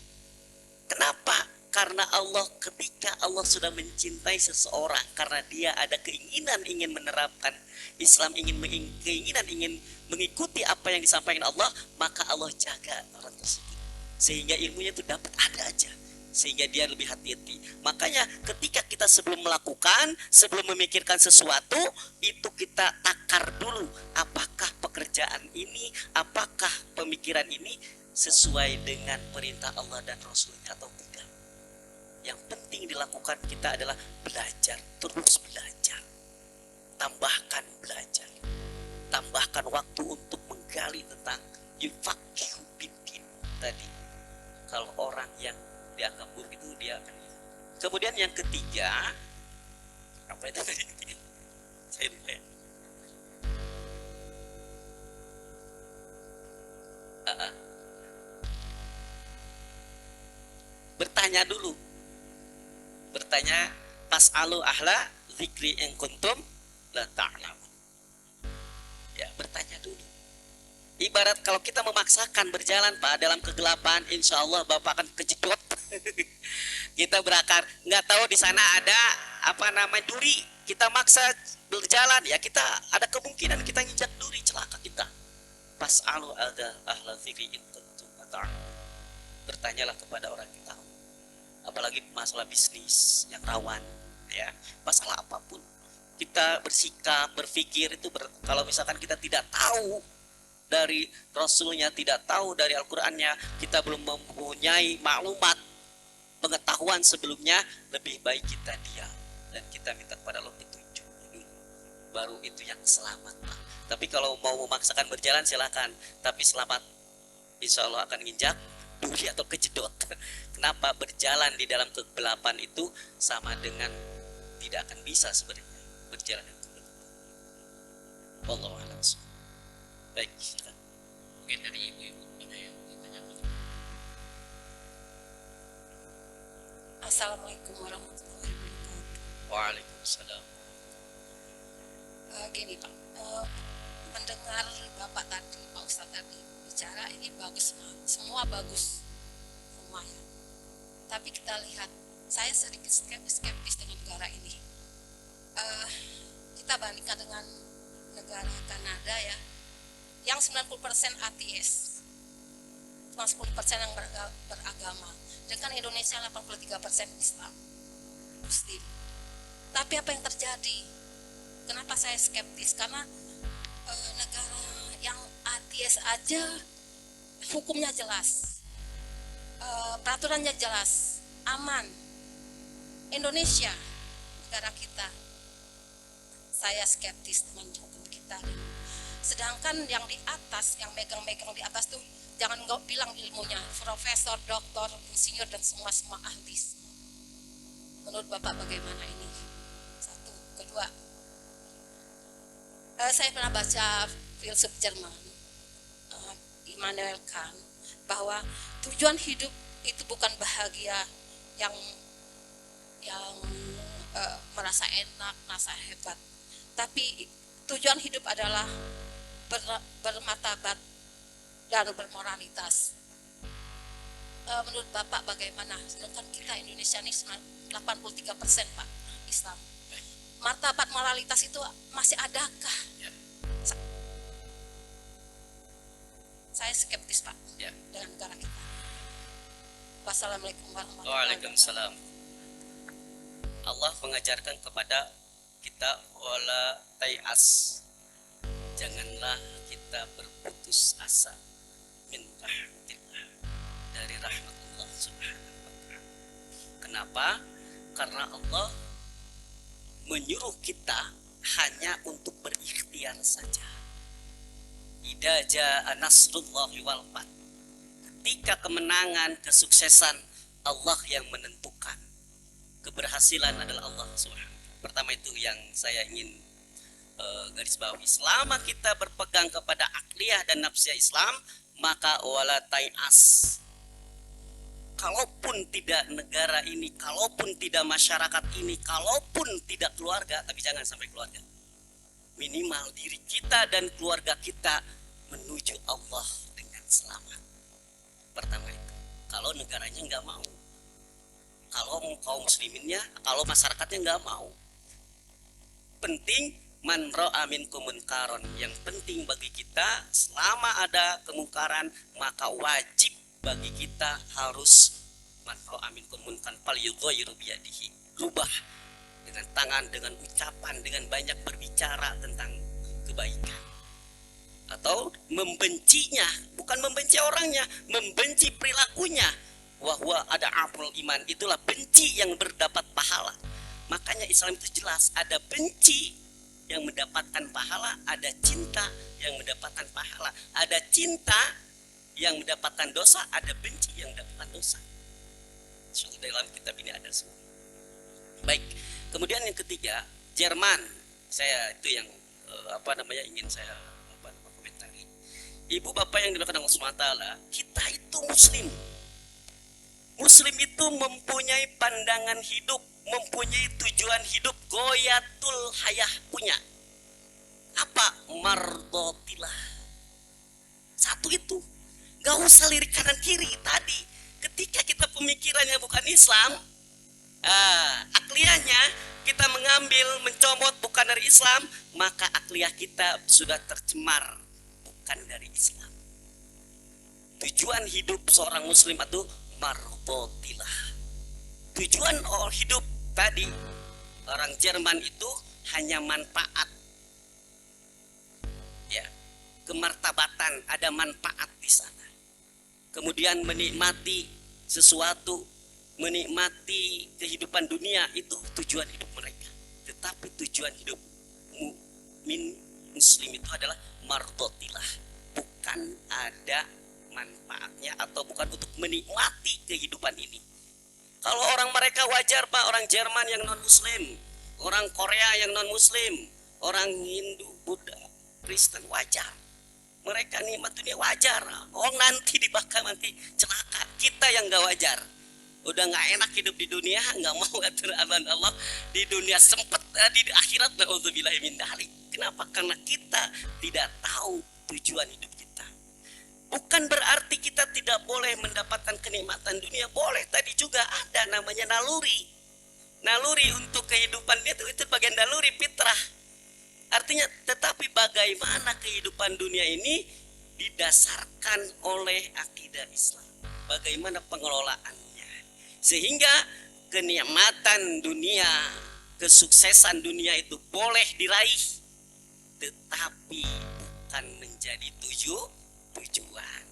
Kenapa? Karena Allah, ketika Allah sudah mencintai seseorang, karena dia ada keinginan ingin menerapkan Islam, keinginan ingin mengikuti apa yang disampaikan Allah, maka Allah jaga orang tersebut sehingga ilmunya itu dapat ada aja, sehingga dia lebih hati-hati. Makanya ketika kita sebelum melakukan, sebelum memikirkan sesuatu, itu kita takar dulu, apakah pekerjaan ini, apakah pemikiran ini sesuai dengan perintah Allah dan Rasulnya atau tidak. Yang penting dilakukan kita adalah belajar, terus belajar, tambahkan meluangkan waktu untuk menggali tentang yufaqihu fiddin tadi. Kalau orang yang dianggap buruk itu dia akan. Kemudian yang ketiga, apa itu tadi ketiga? Saya lupa ya. Bertanya dulu. Bertanya tas'alu ahla zikri in kuntum la ta'lamun. Ya, bertanya dulu. Ibarat kalau kita memaksakan berjalan Pak dalam kegelapan, insya Allah Bapak akan kejedot. Kita berakar, nggak tahu di sana ada apa namanya duri. Kita maksa berjalan, ya kita ada kemungkinan kita nginjak duri, celaka kita. Fas'alu ada ahla zikri in kuntum la ta'lamun. Bertanyalah kepada orang yang tahu. Apalagi masalah bisnis yang rawan, ya masalah apapun kita bersikap berpikir itu kalau misalkan kita tidak tahu dari Rasulnya, tidak tahu dari Al-Qur'annya, kita belum mempunyai maklumat pengetahuan sebelumnya, lebih baik kita diam dan kita minta kepada Allah petunjuk dulu, baru itu yang selamat Pak. Tapi kalau mau memaksakan berjalan silakan, tapi selamat insya Allah akan nginjak duri atau kejedot. Kenapa? Berjalan di dalam kegelapan itu sama dengan tidak akan bisa sebenarnya berjalan itu. Wallahu a'lam. Baik, silakan. Mungkin dari ibu-ibu ada yang ditanyakan. Assalamualaikum warahmatullahi wabarakatuh. Waalaikumsalam. Gini Pak, mendengar Bapak tadi, Pak Ustadz tadi bicara ini bagus, semua bagus semuanya. Tapi kita lihat, saya sedikit skeptis dengan negara ini. Kita bandingkan dengan negara Kanada ya, yang 90% ateis, cuma 10% yang beragama. Dengan Indonesia 83% Islam, Muslim. Tapi apa yang terjadi? Kenapa saya skeptis? Karena negara yang ateis aja hukumnya jelas, peraturannya jelas, aman. Indonesia, negara kita, saya skeptis dengan hukum kita. Sedangkan yang di atas, yang megang-megang di atas tuh jangan nggak bilang ilmunya, profesor, doktor, insinyur dan semua ahli. Menurut Bapak bagaimana ini? Satu, kedua, saya pernah baca filsuf Jerman, Immanuel Kant, bahwa tujuan hidup itu bukan bahagia yang merasa enak, merasa hebat, tapi tujuan hidup adalah bermartabat dan bermoralitas. Menurut Bapak bagaimana? Sedangkan kita Indonesia ini 83% Pak Islam. Martabat moralitas itu masih adakah? Ya. Saya skeptis Pak Ya. dengan negara kita. Wassalamualaikum warahmatullahi wabarakatuh. Waalaikumsalam. Allah mengajarkan kepada kita wala tai'as. Janganlah kita berputus asa min rahmatillah, dari rahmat Allah Subhanahu wa ta'ala. Kenapa? Karena Allah menyuruh kita hanya untuk berikhtiar saja. Idza jaa nasrullahi wal fath. Ketika kemenangan, kesuksesan, Allah yang menentukan. Keberhasilan adalah Allah Subhanahu. Pertama itu yang saya ingin garis bawahi. Selama kita berpegang kepada akliyah dan nafsiyah Islam, maka wala tai'as. Kalaupun tidak negara ini, kalaupun tidak masyarakat ini, kalaupun tidak keluarga, tapi jangan sampai keluarga, minimal diri kita dan keluarga kita menuju Allah dengan selamat. Pertama itu, kalau negaranya nggak mau, kalau kaum musliminnya, kalau masyarakatnya nggak mau, penting man ra'a minkum munkaron. Yang penting bagi kita, selama ada kemungkaran, maka wajib bagi kita harus man ra'a minkum munkaron falyughayyirhu biyadihi. Rubah dengan tangan, dengan ucapan, dengan banyak berbicara tentang kebaikan. Atau membencinya, bukan membenci orangnya, membenci perilakunya. Wahwa ada afrul iman, itulah benci yang berdapat pahala. Makanya Islam itu jelas, ada benci yang mendapatkan pahala, ada cinta yang mendapatkan pahala, ada cinta yang mendapatkan dosa, ada benci yang mendapatkan dosa. Sudah dalam kitab ini ada semua. Baik, kemudian yang ketiga, Jerman. Saya itu yang ingin saya komentari. Ibu bapak yang dilakukan Allah SWT, kita itu muslim. Muslim itu mempunyai pandangan hidup, mempunyai tujuan hidup, goyatul hayah punya. Apa? Mardotilah. Satu itu. Gak usah lirik kanan kiri tadi. Ketika kita pemikirannya bukan Islam, akliyahnya kita mengambil, mencomot bukan dari Islam, maka akliyah kita sudah tercemar bukan dari Islam. Tujuan hidup seorang muslim itu mardotilah. Tujuan hidup tadi orang Jerman itu hanya manfaat, ya, kemartabatan, ada manfaat di sana. Kemudian menikmati sesuatu, menikmati kehidupan dunia, itu tujuan hidup mereka. Tetapi tujuan hidup mukmin muslim itu adalah mardotilah, bukan ada manfaatnya atau bukan untuk menikmati kehidupan ini. Kalau orang mereka wajar Pak, orang Jerman yang non muslim, orang Korea yang non muslim, orang Hindu, Buddha, Kristen wajar. Mereka nikmat dunia wajar. Oh nanti dibakar, nanti celaka. Kita yang gak wajar. Udah gak enak hidup di dunia, gak mau atur aman Allah. Di dunia sempet, di akhirat na'udzubillahi min dzalik. Kenapa? Karena kita tidak tahu tujuan hidup kita. Bukan berarti kita tidak boleh mendapatkan kenikmatan dunia. Boleh, tadi juga ada namanya naluri. Naluri untuk kehidupan itu bagian naluri fitrah. Artinya, tetapi bagaimana kehidupan dunia ini didasarkan oleh akidah Islam. Bagaimana pengelolaannya. Sehingga kenikmatan dunia, kesuksesan dunia itu boleh diraih. Tetapi bukan menjadi tujuan.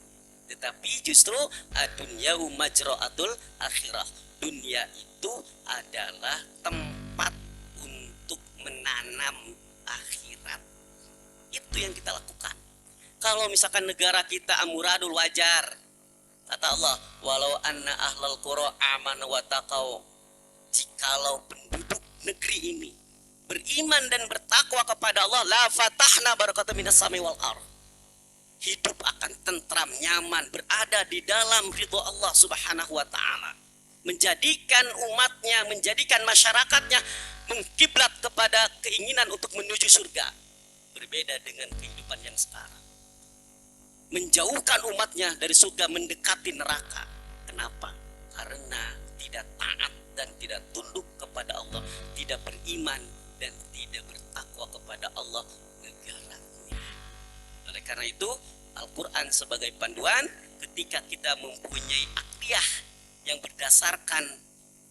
Tetapi justru ad-dunyau majra'atul akhirah. Dunia itu adalah tempat untuk menanam akhirat. Itu yang kita lakukan. Kalau misalkan negara kita amuradul wajar, kata Allah, walau anna ahlal qura amanu wa taqau, jikalau penduduk negeri ini beriman dan bertakwa kepada Allah, la fatahna barakatan minas sami wal ardh, hidup akan tentram, nyaman, berada di dalam ridho Allah Subhanahu wa taala, menjadikan umatnya, menjadikan masyarakatnya mengkiblat kepada keinginan untuk menuju surga. Berbeda dengan kehidupan yang sekarang, menjauhkan umatnya dari surga, mendekati neraka. Kenapa? Karena tidak taat dan tidak tunduk kepada Allah, tidak beriman dan tidak bertakwa kepada Allah negaranya. Oleh karena itu, Al-Quran sebagai panduan, ketika kita mempunyai akliyah yang berdasarkan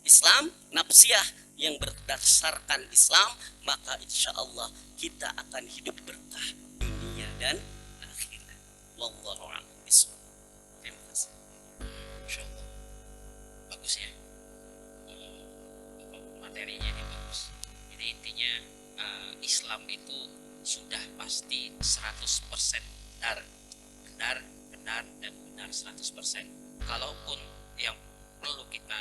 Islam, nafsiyah yang berdasarkan Islam, maka insya Allah kita akan hidup berkah dunia dan akhirat. Wallahu a'lam bishawab. Terima kasih. Insya Allah bagus ya, materinya ini bagus. Jadi intinya Islam itu sudah pasti 100% benar dan benar 100%. Kalaupun yang perlu kita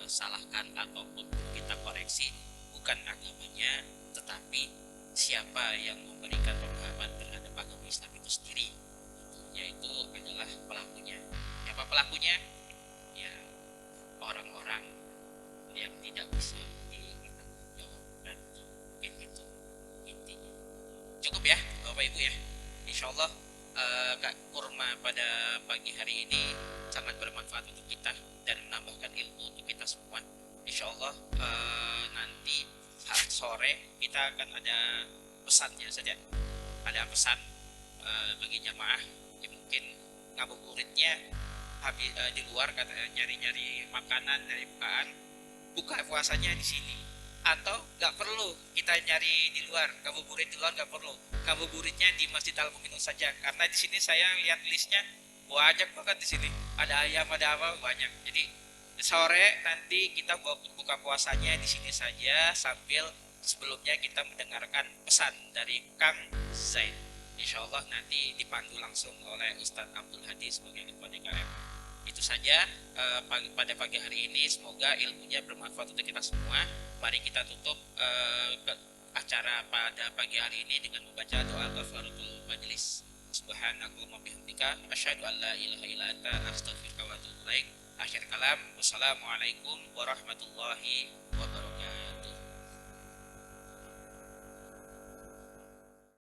salahkan ataupun kita koreksi bukan agamanya, tetapi siapa yang memberikan pemahaman terhadap agama Islam itu sendiri, yaitu adalah pelakunya. Siapa pelakunya? Ya orang-orang yang tidak bisa dipertanggungjawabkan. Mungkin itu intinya. Cukup ya Bapak Ibu ya. Insya Allah Kak Kurma pada pagi hari ini sangat bermanfaat untuk kita dan menambahkan ilmu untuk kita semua. Insya Allah nanti sore kita akan ada pesannya saja. Ada pesan bagi jamaah yang mungkin ngabuburitnya habis di luar, katanya nyari-nyari makanan dari bukaan, buka puasanya di sini. Atau nggak perlu kita nyari di luar, ngabuburit di luar nggak perlu, ngabuburitnya di Masjid Al-Mu'minun saja, karena di sini saya lihat listnya banyak banget. Di sini ada ayam, ada apa, banyak. Jadi sore nanti kita buka puasanya di sini saja sambil sebelumnya kita mendengarkan pesan dari Kang Zaid. Insya Allah nanti dipandu langsung oleh Ustadz Abdul Hadi sebagai Ketua DKM. Itu saja pada pagi hari ini, semoga ilmunya bermanfaat untuk kita semua. Mari kita tutup acara pada pagi hari ini dengan membaca doa kafaratul majelis. Subhanakallahumma bihamdika asyhadu an la ilaha illa anta astaghfiruka wa atubu ilaik. Akhir kalam, wassalamualaikum warahmatullahi